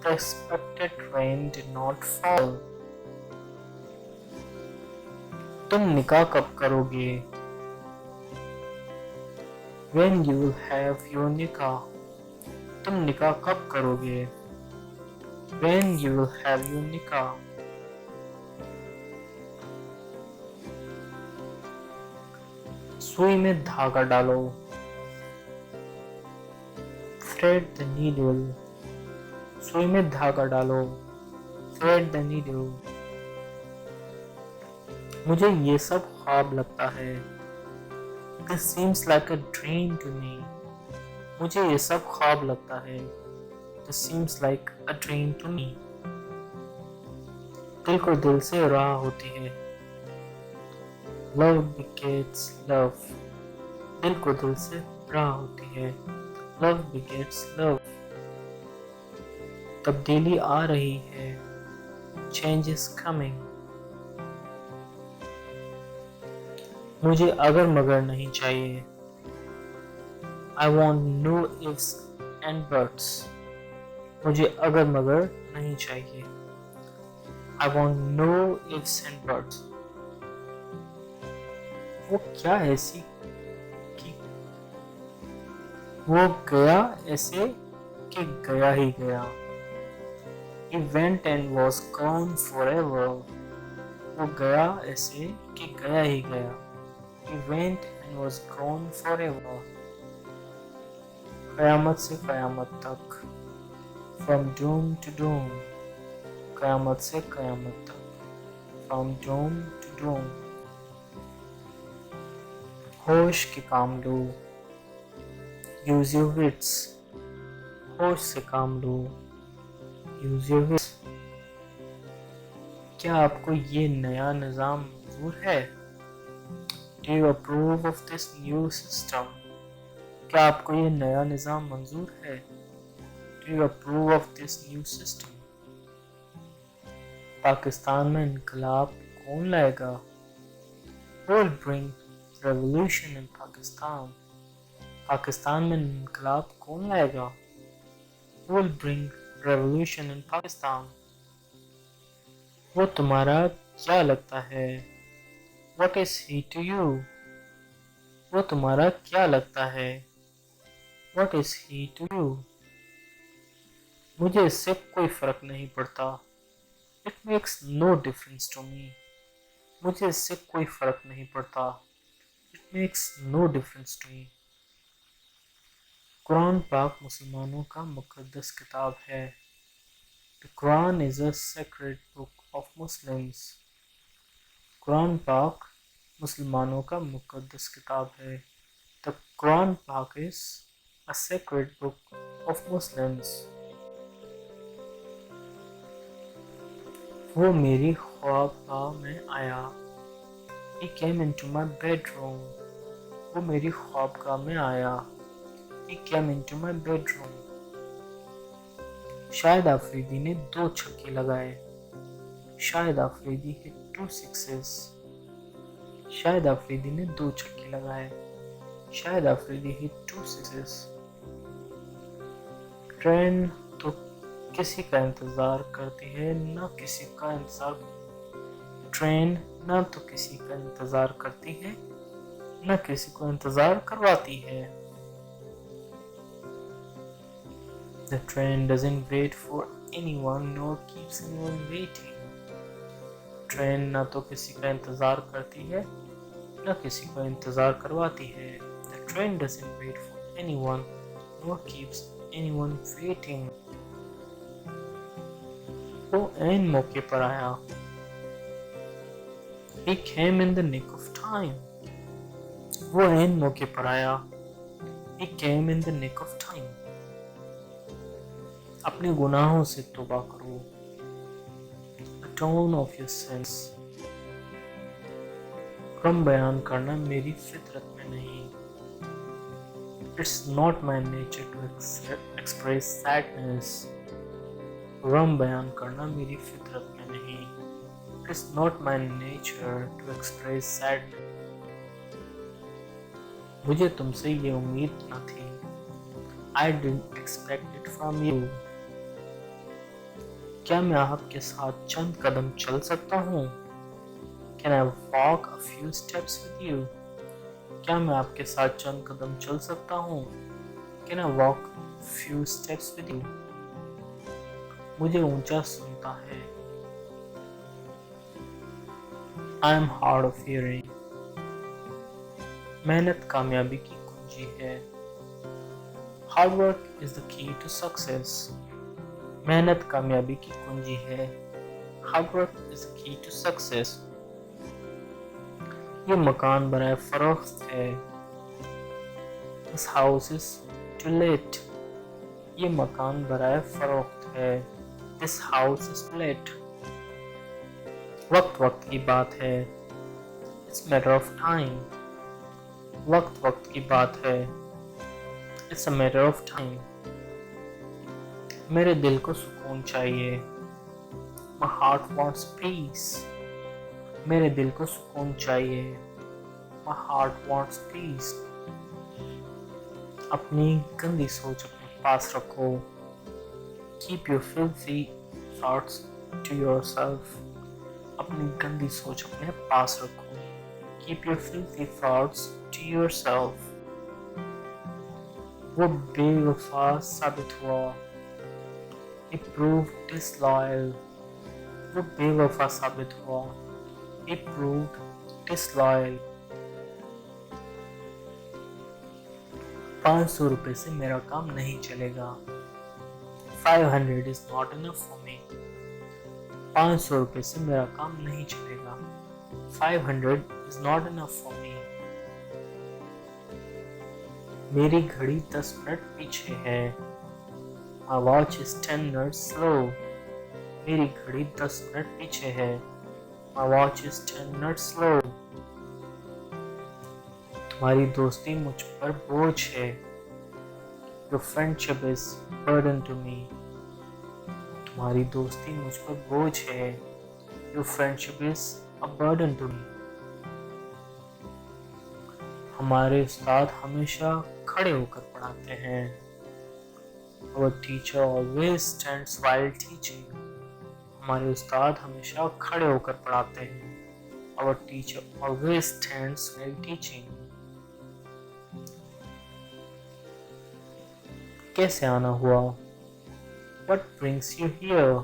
The expected rain did not fall. तुम निकाह कब करोगे? When you will have your nikah. तुम निकाह कब करोगे? When you will have your nikah. सुई में धागा डालो। Thread the needle. सुई में धागा डालो। Thread the needle. मुझे ये सब ख्वाब लगता है। This seems like a dream to me. मुझे ये सब ख्वाब लगता है। This seems like a dream to me. दिल को दिल से राह होती है। Love begets love. दिल को दिल से राह होती है। Love begets love. तब्दीली आ रही है। Change is coming. मुझे अगर मगर नहीं चाहिए। I want no ifs and buts. मुझे अगर मगर नहीं चाहिए। I want no ifs and buts. वो क्या ऐसी कि वो गया ऐसे कि गया ही गया। He went and was gone forever. वो गया ऐसे कि गया ही गया। He went and was gone forever. क़यामत से क़यामत तक। From doom to doom. क़यामत से क़यामत तक। From doom to doom. होश के काम लो। Use your wits. होश से काम लो। Use your wits. क्या आपको ये नया निज़ाम मंजूर है? Do you approve of this new system? क्या आपको ये नया निज़ाम मंजूर है? Do you approve of this new system? Pakistan में इनकलाब कौन लाएगा? Who will bring revolution in Pakistan? Pakistan में इनकलाब कौन लाएगा? Who will bring revolution in Pakistan? वो तुम्हारा क्या लगता है? What is he to you? वो तुम्हारा क्या लगता है? What is he to you? मुझे इससे कोई फर्क नहीं पड़ता। It makes no difference to me. मुझे इससे कोई फर्क नहीं पड़ता। It makes no difference to me. Quran पाक मुसलमानों का मुक़द्दस किताब है। The Quran is a sacred book of Muslims. Quran पाक मुसलमानों का मुक़द्दस किताब है। The Quran पाक is a sacred book of Muslims. वो मेरी ख्वाबगाह में आया। He came into my bedroom. वो मेरी ख्वाबगाह में आया। He came into my bedroom. Shahid Afridi ने 2 छक्के लगाए। Shahid Afridi hit 2 sixes. शाहिद आफरीदी ने 2 छक्के लगाए। Shahid Afridi hit 2 sixes. Train तो किसी का इंतज़ार करती है ना किसी का इंतज़ार। ट्रेन ना तो किसी का इंतज़ार करती है ना किसी को इंतज़ार करवाती है। The train doesn't wait for anyone nor keeps anyone waiting. Train ना तो किसी का इंतज़ार करती है ना किसी को इंतज़ार करवाती है। The train doesn't wait for anyone nor keeps anyone waiting. वो ऐन मौके पर आया. He came in the nick of time. वो ऐन मौके पर आया. He came in the nick of time. अपने गुनाहों से तौबा करो. Atone of your sins. गम बयान करना मेरी फितरत में नहीं. It's not my nature to express sadness. गम बयान करना मेरी फितरत में नहीं. It's not my nature to express sadness. मुझे तुमसे ये उम्मीद न थी. I didn't expect it from you. क्या मैं आपके साथ चंद कदम चल सकता हूँ? Can I walk a few steps with you? क्या मैं आपके साथ चंद कदम चल सकता हूँ? Can I walk a few steps with you? मुझे ऊंचा सुनता है. I am hard of hearing. मेहनत कामयाबी की कुंजी है. Hard work is the key to success. मेहनत कामयाबी की कुंजी है. Hard work is the key to success. ये मकान बराए फरोख्त है. This house is to let. ये मकान बराए फरोख्त है. This house is to let. वक्त वक्त की बात है. It's matter of time. वक्त वक्त की बात है. It's a matter of time. मेरे दिल को सुकून चाहिए. My heart wants peace. मेरे दिल को सुकून चाहिए. My heart wants peace. अपनी गंदी सोच अपने पास रखो. Keep your filthy thoughts to yourself. अपनी गंदी सोच अपने पास रखो. Keep your filthy thoughts to yourself. वो बेवफा साबित हुआ. He proved disloyal. वो बेवफा साबित हुआ. He proved disloyal. 500 रुपए से मेरा काम नहीं चलेगा. 500 is not enough for me. 500 रुपए से मेरा काम नहीं चलेगा. 500 is not enough for me. मेरी घड़ी 10 मिनट पीछे है. My watch is 10 minutes slow. मेरी घड़ी 10 मिनट पीछे है. My watch is 10 minutes slow. तुम्हारी दोस्ती मुझ पर बोझ है. Your friendship is burden to me. तुम्हारी दोस्ती मुझ पर बोझ है. Your friendship is a burden to me. हमारे उस्ताद हमेशा खड़े होकर पढ़ाते हैं. Our teacher always stands while teaching. हमारे उस्ताद हमेशा खड़े होकर पढ़ाते हैं. Our teacher always stands while teaching. कैसे आना हुआ? What brings you here?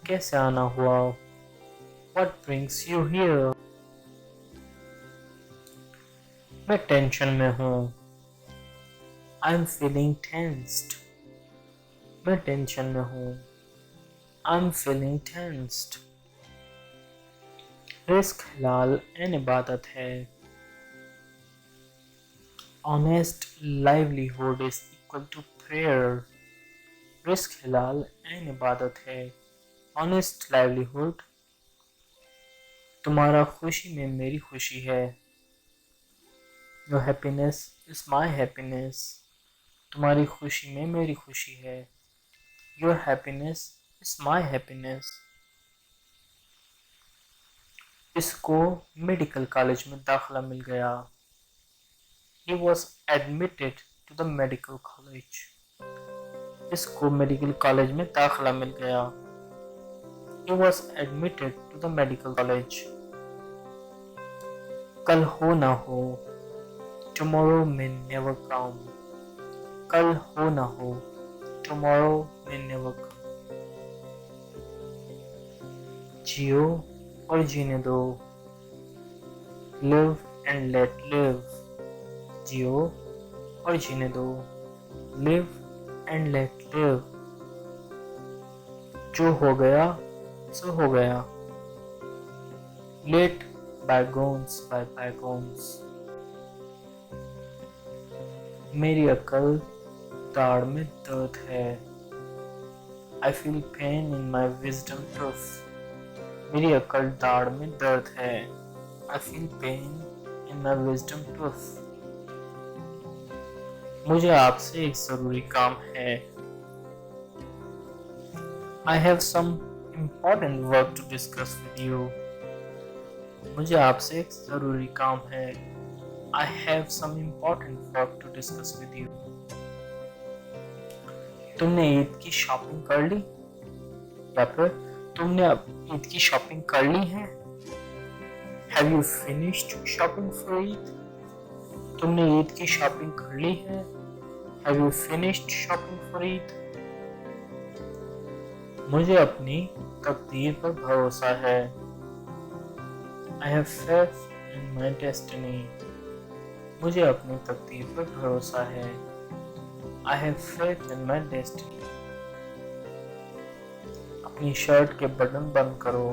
कैसे आना हुआ? What brings you here? मैं टेंशन में हूँ. I'm feeling tensed. मैं टेंशन में हूँ. I'm feeling tensed. रिस्क हलाल एन इबादत है. Honest livelihood is equal to prayer. Risk हलाल एन इबादत है. Honest livelihood. तुम्हारा खुशी में मेरी खुशी है. Your happiness is my happiness. तुम्हारी खुशी में मेरी खुशी है. Your happiness is my happiness. इसको मेडिकल कॉलेज में दाखिला मिल गया. He was admitted to the medical college. इसको मेडिकल कॉलेज में दाखिला मिल गया. He was admitted to the medical college. कल हो ना हो. Tomorrow may never come. कल हो ना हो. Tomorrow may never come. जियो और जीने दो. Live and let live. जियो और जीने दो. Live and let live. जो हो गया सो हो गया। Let bygones be bygones. मेरी अकल दाढ़ में दर्द है। I feel pain in my wisdom tooth। मेरी अकल दाढ़ में दर्द है। I feel pain in my wisdom tooth। मुझे आपसे एक जरूरी काम है। I have some important work to discuss with you। मुझे आपसे एक जरूरी काम है। I have some important work to discuss with you। तुमने ईद की शॉपिंग कर ली, या फिर तुमने अब ईद की शॉपिंग कर ली है? Have you finished shopping for Eid? तुमने ईद की शॉपिंग कर ली है? Have you finished shopping for Eid? मुझे अपनी तकदीर पर भरोसा है। I have faith in my destiny। मुझे अपनी तकदीर पर भरोसा है। I have faith in my destiny। अपनी शर्ट के बटन बंद करो।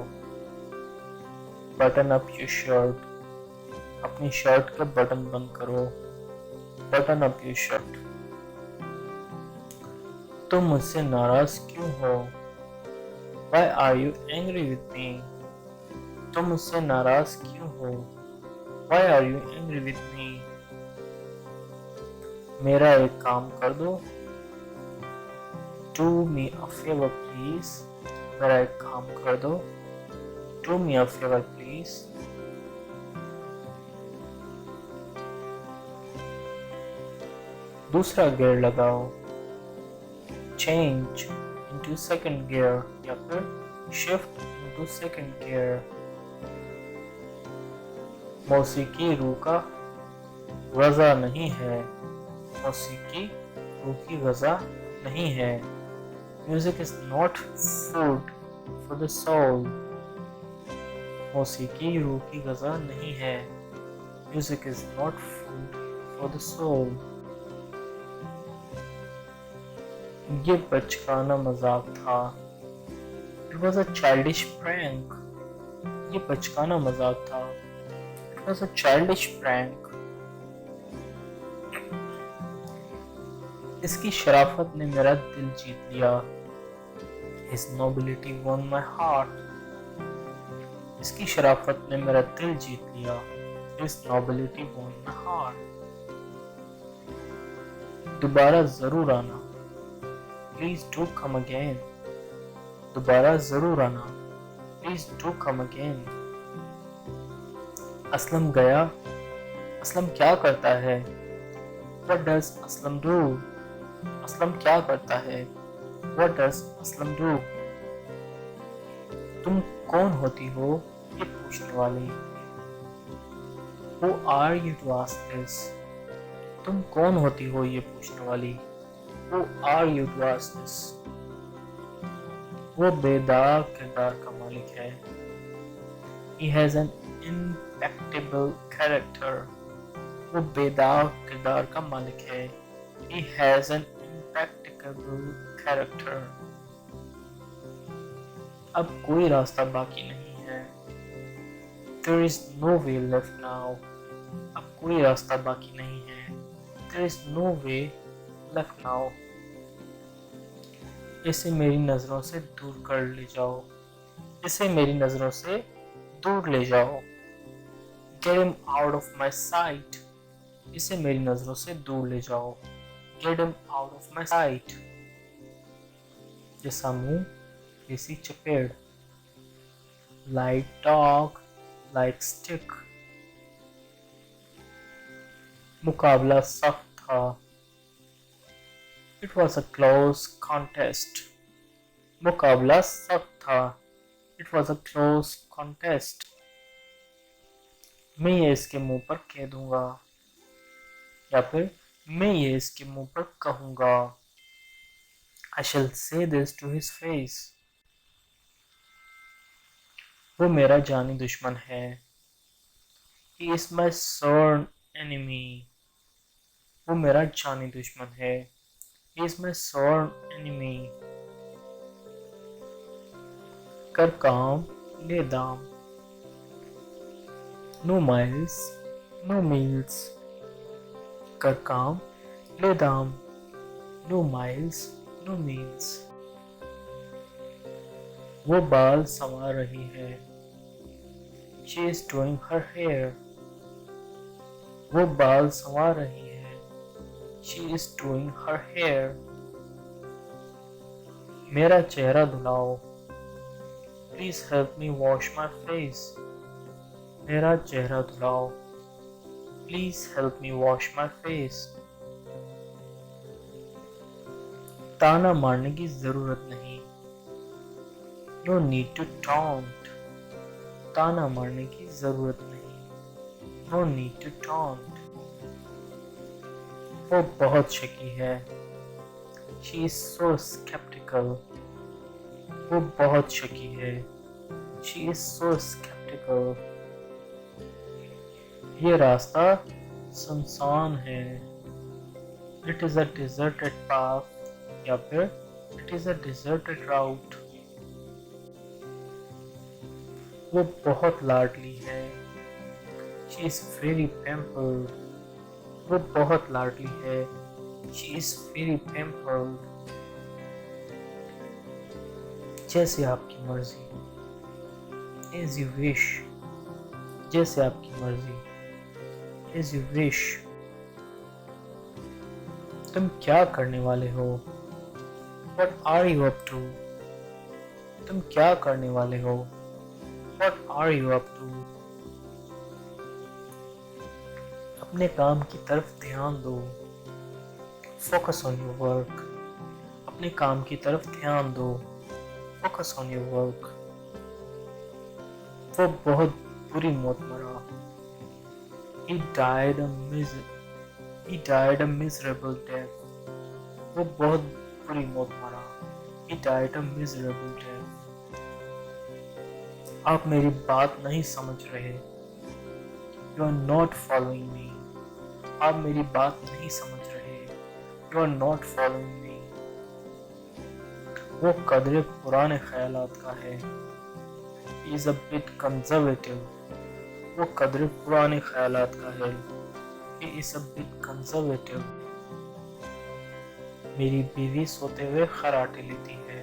Button up your shirt. अपनी शर्ट के बटन बंद करो। Button up your shirt. तुम मुझसे नाराज क्यों हो? Why are you angry with me? तुम मुझसे नाराज क्यों हो? Why are you angry with me? मेरा एक काम कर दो। Do me a favor please। मेरा एक काम कर दो। Do me a favor please। दूसरा गियर लगाओ। Change into second gear, या फिर shift into second gear। मौसीकी रूह का गज़ा नहीं है। मौसीकी रूह की गज़ा नहीं है। Music is not food for the soul। मौसीकी रूह की गज़ा नहीं है। Music is not food for the soul। ये बचकाना मजाक था। It was a childish prank। ये बचकाना मजाक था। It was a childish prank। इसकी शराफत ने मेरा दिल जीत लिया। His nobility won my heart। इसकी शराफत ने मेरा दिल जीत लिया। His nobility won my heart। दोबारा जरूर आना। Please do come again। दोबारा जरूर आना। Please do come again। Aslam गया। असलम क्या करता है? What does Aslam do? Aslam क्या करता है? What does Aslam do? तुम कौन होती हो ये पूछने वाली? Who are you to ask this? तुम कौन होती हो ये पूछने वाली? Who are you to ask this? वो बेदाग किरदार का मालिक है। He has an impeccable character। वो बेदाग किरदार का मालिक है। He has an impeccable character। अब कोई रास्ता बाकी नहीं है। There is no way left now। अब कोई रास्ता बाकी नहीं है। There is no way left now। इसे मेरी नजरों से दूर कर ले जाओ। इसे मेरी नजरों से दूर ले जाओ। Get him out of my sight। इसे मेरी नजरों से दूर ले जाओ। Get him out of my sight। जैसा मुंह जैसी चपेड़। Like dog like stick। मुकाबला सख्त था। It was a close contest। मुकाबला सख्त था। It was a close contest। मैं ये इसके मुंह पर कह दूंगा, या फिर मैं ये इसके मुंह पर कहूंगा। I shall say this to his face। वो मेरा जानी दुश्मन है। He is my sworn enemy। वो मेरा जानी दुश्मन है। He is my sworn enemy. कर काम ले दाम. No miles, no meals. कर काम ले दाम. No miles, no meals. वो बाल संवार रही है. She is doing her hair. वो बाल संवार रही है. She is doing her hair. मेरा चेहरा धुलाओ. Please help me wash my face. मेरा चेहरा धुलाओ. Please help me wash my face. ताना मारने की जरूरत नहीं. No need to taunt. ताना मारने की जरूरत नहीं. No need to taunt. वो बहुत शकी है. She is so skeptical. वो बहुत शकी है. She is so skeptical. ये रास्ता सुनसान है. It is a deserted path. या फिर It is a deserted route. वो बहुत लाडली है. She is very pampered. वो बहुत लाडली है. She is very pampered. जैसे आपकी मर्जी. As you wish. जैसे आपकी मर्जी. As you wish. तुम क्या करने वाले हो? What are you up to? तुम क्या करने वाले हो? What are you up to? अपने काम की तरफ ध्यान दो. Focus on your work. अपने काम की तरफ ध्यान दो. Focus on your work. वो बहुत बुरी मौत मरा. He died a miserable death. वो बहुत बुरी मौत मरा. He died a miserable death. आप मेरी बात नहीं समझ रहे. You are not following me. आप मेरी बात नहीं समझ रहे. You are not following me. वो कदरे पुराने ख्यालात का है. He is a bit conservative. वो कदरे पुराने ख्यालात का है. He is a bit conservative. मेरी बीवी सोते हुए खर्राटे लेती है.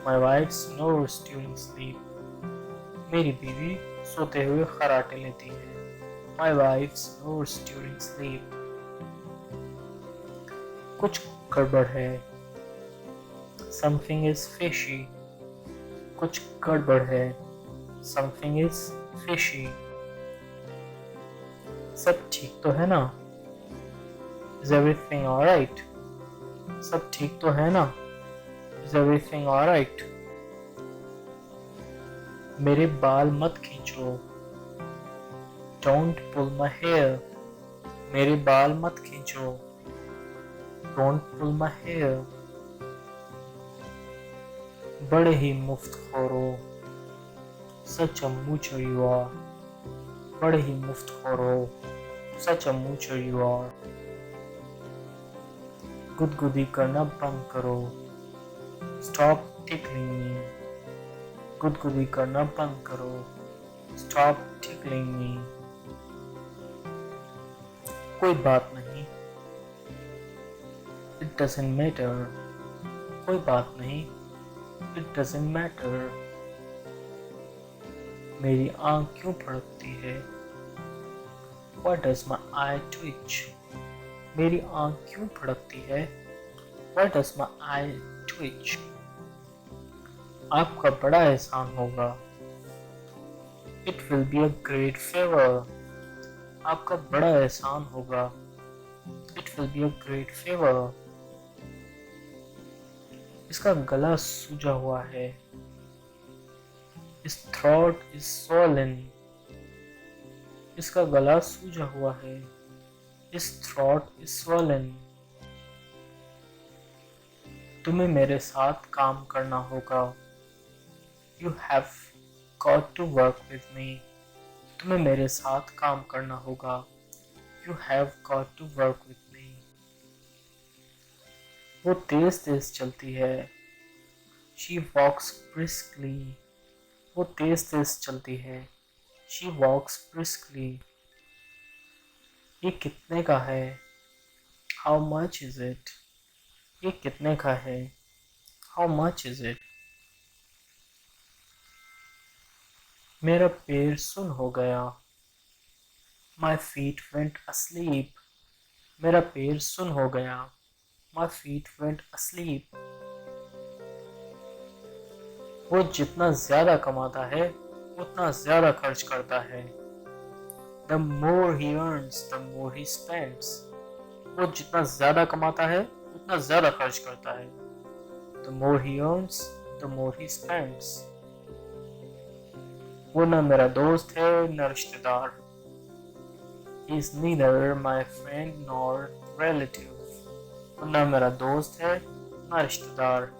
My wife snores during sleep. मेरी बीवी सोते हुए खर्राटे लेती है. My wife snores during sleep. कुछ गड़बड़ है. Something is fishy. कुछ गड़बड़ है. Something is fishy. सब ठीक तो है ना? Is everything alright? सब ठीक तो है ना? Is everything alright? मेरे बाल मत खींचो. Don't pull my hair. मेरे बाल मत खींचो. Don't pull my hair. बड़े ही मुफ्तखोर हो. Such a moocher you are. बड़े ही मुफ्तखोर हो. Such a moocher you are. गुदगुदी करना बंद करो. Stop tickling me. गुदगुदी करना बंद करो. Stop tickling me. कोई बात नहीं. It doesn't matter. कोई बात नहीं. It doesn't matter. मेरी आँख क्यों फड़कती है? Why does my eye twitch? मेरी आँख क्यों फड़कती है? Why does my eye twitch? आपका बड़ा एहसान होगा. It will be a great favor. आपका बड़ा एहसान होगा. It will be a great favor. इसका गला सूजा हुआ है. His throat is swollen. इसका गला सूजा हुआ है. His throat is swollen. तुम्हें मेरे साथ काम करना होगा. You have got to work with me. तुम्हें मेरे साथ काम करना होगा. You have got to work with me. वो तेज तेज चलती है। She walks briskly. वो तेज तेज चलती है। She walks briskly. ये कितने का है? How much is it? ये कितने का है? How much is it? मेरा पैर सुन हो गया। My feet went asleep. मेरा पैर सुन हो गया। My feet went asleep. वो जितना ज्यादा कमाता है उतना ज्यादा खर्च करता है। The more he earns, the more he spends. वो जितना ज्यादा कमाता है उतना ज्यादा खर्च करता है। The more he earns, the more he spends. वो ना मेरा दोस्त है न रिश्तेदार। He is neither my friend nor relative. वो ना मेरा दोस्त है न रिश्तेदार।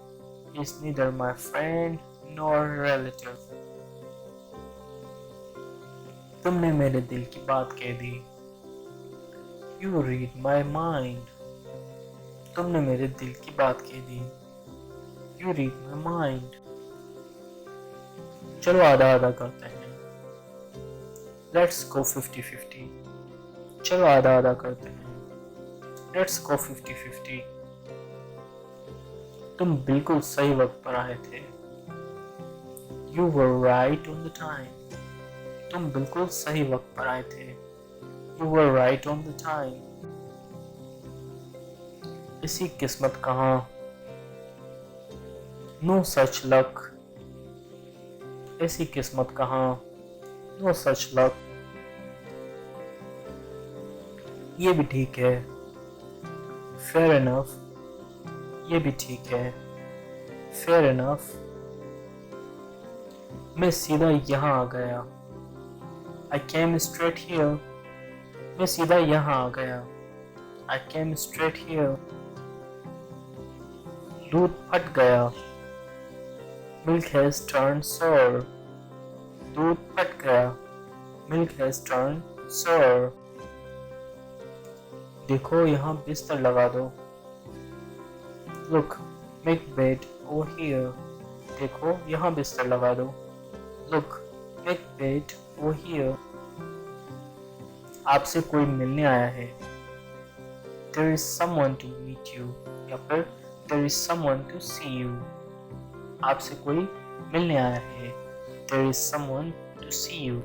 He is neither my friend nor relative. तुमने मेरे दिल की बात कह दी। You read my mind. तुमने मेरे दिल की बात कह दी। You read my mind. चलो आधा आधा करते हैं। Let's go 50-50. चलो आधा आधा करते हैं। Let's go 50-50. तुम बिल्कुल सही वक्त पर आए थे। You were right on the time. तुम बिल्कुल सही वक्त पर आए थे। You were right on the time. ऐसी किस्मत कहाँ? No such luck. ऐसी किस्मत कहाँ? No such luck. ये भी ठीक है। Fair enough. ये भी ठीक है। Fair enough. मैं सीधा यहाँ आ गया। I came straight here. मैं सीधा यहाँ आ गया। I came straight here. दूध फट गया। Milk has turned sour. दूध फट गया। Milk has turned sour. देखो यहाँ बिस्तर लगा दो। Look, make bed over here. देखो यहाँ बिस्तर लगा दो। Look, make bed over here. आपसे कोई मिलने आया है। There is someone to meet you. या फिर There is someone to see you. आपसे कोई मिलने आया है। There is someone to see you.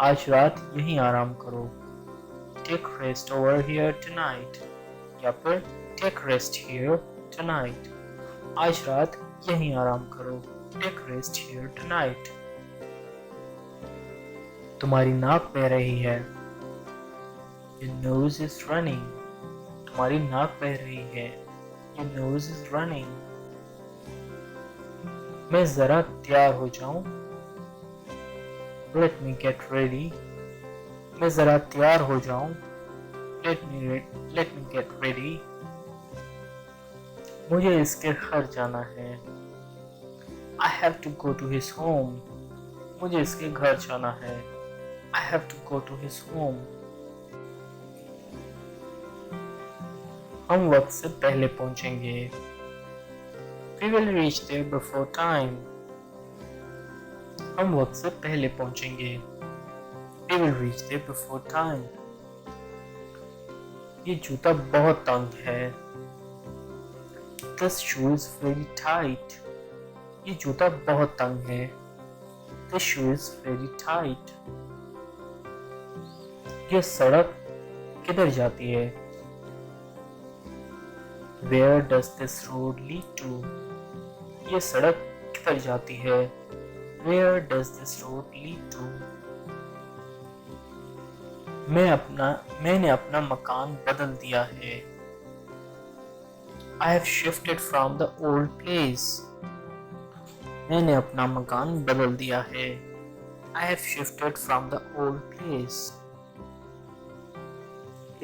आज रात यहीं आराम करो। Take rest over here tonight. या फिर Take rest here tonight. आज रात यहीं आराम करो। Take rest here tonight. तुम्हारी नाक बह रही है। Your nose is running. तुम्हारी नाक बह रही है। Your nose is running. मैं जरा तैयार हो जाऊं। Let me get ready. मैं जरा तैयार हो जाऊं। Let me get ready. मुझे इसके घर जाना है। I have to go to his home. मुझे इसके घर जाना है। I have to go to his home. हम वक्त से पहले पहुंचेंगे। We will reach there before time. हम वक्त से पहले पहुंचेंगे। We will reach there before time. ये जूता बहुत तंग है। This shoe is very tight. ये जूता बहुत तंग है। This shoe is very tight. ये सड़क किधर जाती है? Where does this road lead to? ये सड़क किधर जाती है? Where does this road lead to? मैंने अपना मकान बदल दिया है। I have shifted from the old place. मैंने अपना मकान बदल दिया है। I have shifted from the old place.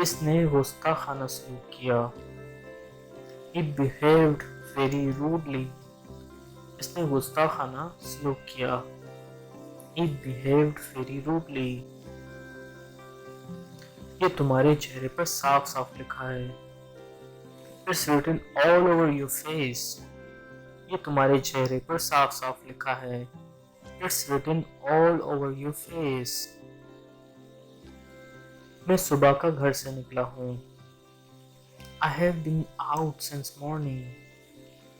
इसने गुस्ताखाना सलूक किया। He behaved very rudely. इसने गुस्ताखाना सलूक किया। He behaved very rudely. ये तुम्हारे चेहरे पर साफ साफ लिखा है। It's written all over your face. ये तुम्हारे चेहरे पर साफ साफ लिखा है. It's written all over your face. मैं सुबह का घर से निकला हूँ. I have been out since morning.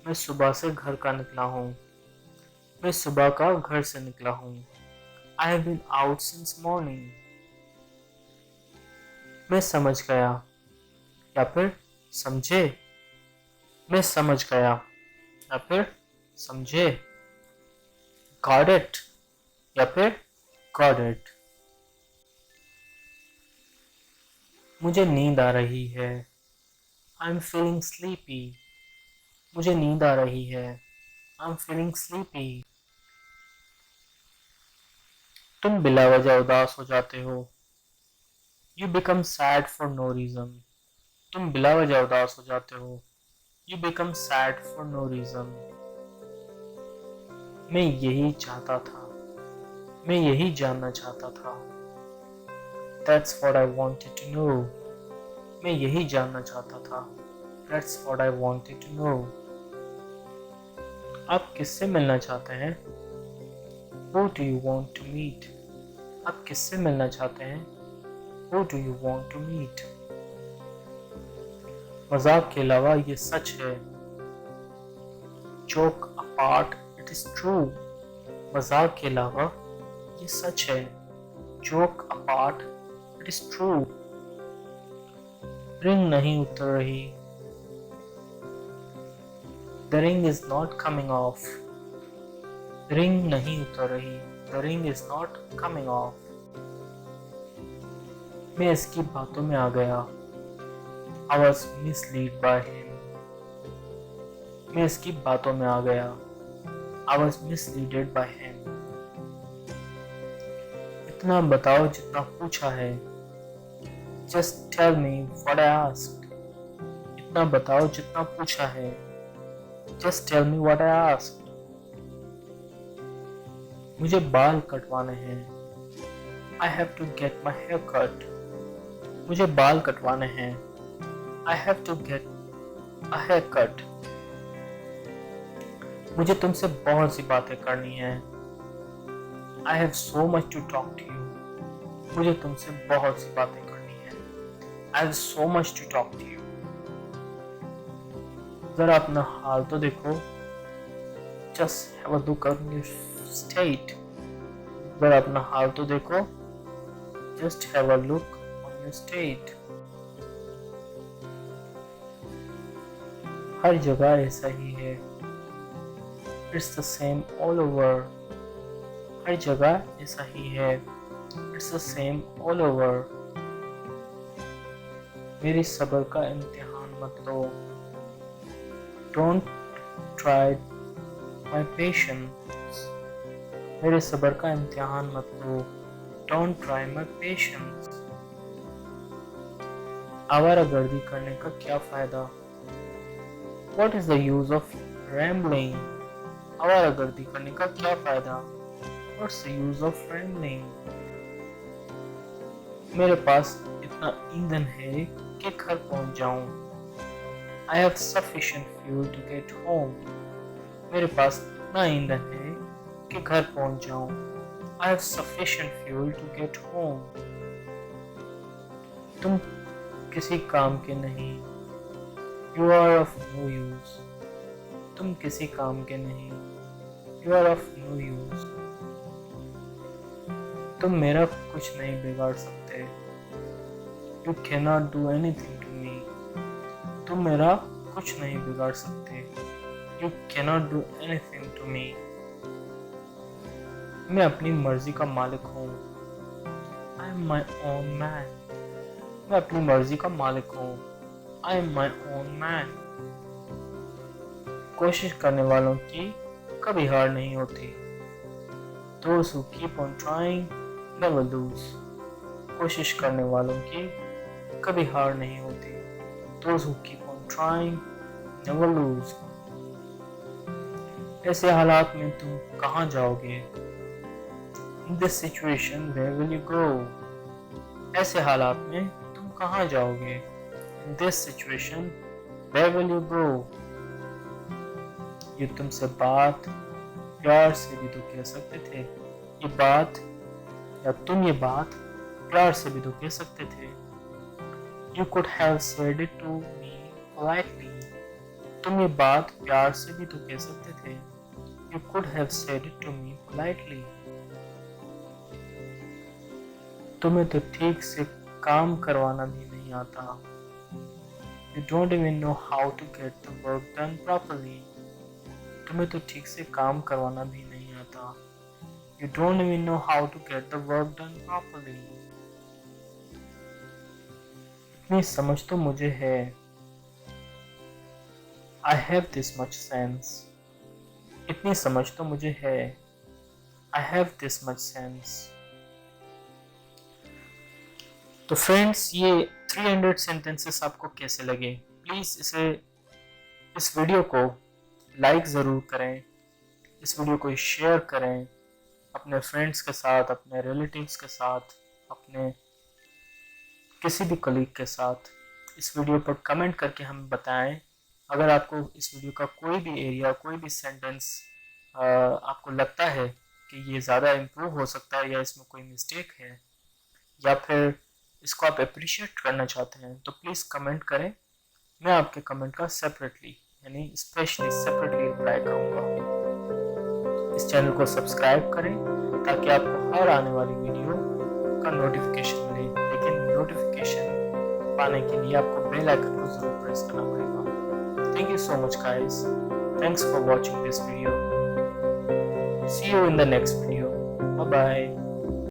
मैं सुबह से घर का निकला हूँ. मैं सुबह का घर से निकला हूँ. I have been out since morning. मैं समझ गया या फिर समझे. मैं समझ गया या फिर समझे. Got it या फिर got it. मुझे नींद आ रही है. I'm feeling sleepy. मुझे नींद आ रही है. I'm feeling sleepy. तुम बिला वजह उदास हो जाते हो. You become sad for no reason. तुम बिला वजह उदास हो जाते हो. You become sad for no reason. मैं यही चाहता था. मैं यही जानना चाहता था. That's what I wanted to know. मैं यही जानना चाहता था. That's what I wanted to know. आप किससे मिलना चाहते हैं? Who do you want to meet? आप किससे मिलना चाहते हैं? Who do you want to meet? मजाक के अलावा ये सच है. Joke apart, it is true. मजाक के अलावा ये सच है. Joke apart, it is true. Ring नहीं उतर रही. The ring is not coming off. Ring नहीं उतर रही. The ring is not coming off. मैं इसकी बातों में आ गया. I was misled by him. मैं इसकी बातों में आ गया. I was misled by him. इतना बताओ जितना पूछा है. Just tell me what I asked. इतना बताओ जितना पूछा है. Just tell me what I asked. मुझे बाल कटवाने हैं. I have to get my hair cut. मुझे बाल कटवाने हैं. I have to get a haircut. मुझे तुमसे बहुत सी बातें करनी है. I have so much to talk to you. मुझे तुमसे बहुत सी बातें करनी है. I have so much to talk to you. जरा अपना हाल तो देखो. Just have a look at your state. जरा अपना हाल तो देखो. Just have a look on your state. हर जगह ऐसा ही है. It's the same all over. हर जगह ऐसा ही है. It's the same all over. मेरी सब्र का इम्तिहान मत लो. Don't try my patience. मेरे सब्र का इम्तिहान मत लो. Don't try my patience. आवारागर्दी करने का क्या फायदा? What is the use of rambling? आवारागर्दी करने का क्या फायदा? What's the use of rambling? मेरे पास इतना ईंधन है कि घर पहुंच जाऊं. I have sufficient fuel to get home. मेरे पास इतना ईंधन है कि घर पहुंच जाऊं. I have sufficient fuel to get home. तुम किसी काम के नहीं. You are of no use. तुम किसी काम के नहीं. You are of no use. तुम मेरा कुछ नहीं बिगाड़ सकते. You cannot do anything to me. तुम मेरा कुछ नहीं बिगाड़ सकते. You cannot do anything to me. मैं अपनी मर्जी का मालिक हूँ. I am my own man. मैं अपनी मर्जी का मालिक हूँ. I am my own man. कोशिश करने वालों की कभी हार नहीं होती. Those who keep on trying never lose. कोशिश करने वालों की कभी हार नहीं होती. Those who keep on trying never lose. ऐसे हालात में तुम कहाँ जाओगे? In this situation, where will you go? ऐसे हालात में तुम कहाँ जाओगे? In this situation, Where will you go? ये तुमसे बात प्यार से भी तो कह सकते थे। ये बात या तुम ये बात प्यार से भी तो कह सकते थे। You could have said it to me politely. तुम ये बात प्यार से भी तो कह सकते थे। You could have said it to me politely. तुम्हें तो ठीक से काम करवाना भी नहीं आता। You don't even know how to get the work done properly. तुम्हें तो ठीक से काम करवाना भी नहीं आता। You don't even know how to get the work done properly. इतनी समझ तो मुझे है। I have this much sense. इतनी समझ तो मुझे है। I have this much sense. तो फ्रेंड्स, ये 300 सेंटेंसेस आपको कैसे लगे? प्लीज़ इस वीडियो को लाइक ज़रूर करें, इस वीडियो को शेयर करें अपने फ्रेंड्स के साथ, अपने रिलेटिव्स के साथ, अपने किसी भी कलीग के साथ। इस वीडियो पर कमेंट करके हमें बताएं अगर आपको इस वीडियो का कोई भी एरिया, कोई भी सेंटेंस आपको लगता है कि ये ज़्यादा इम्प्रूव हो सकता है या इसमें कोई मिस्टेक है, या फिर इसको आप अप्रिशिएट करना चाहते हैं, तो प्लीज़ कमेंट करें। मैं आपके कमेंट का सेपरेटली यानी स्पेशली सेपरेटली रिप्लाई करूँगा। इस चैनल को सब्सक्राइब करें ताकि आपको हर आने वाली वीडियो का नोटिफिकेशन मिले, लेकिन नोटिफिकेशन पाने के लिए आपको बेल आइकन को जरूर प्रेस करना पड़ेगा। Thank you so much guys, thanks for watching this video. See you in the next video, bye bye.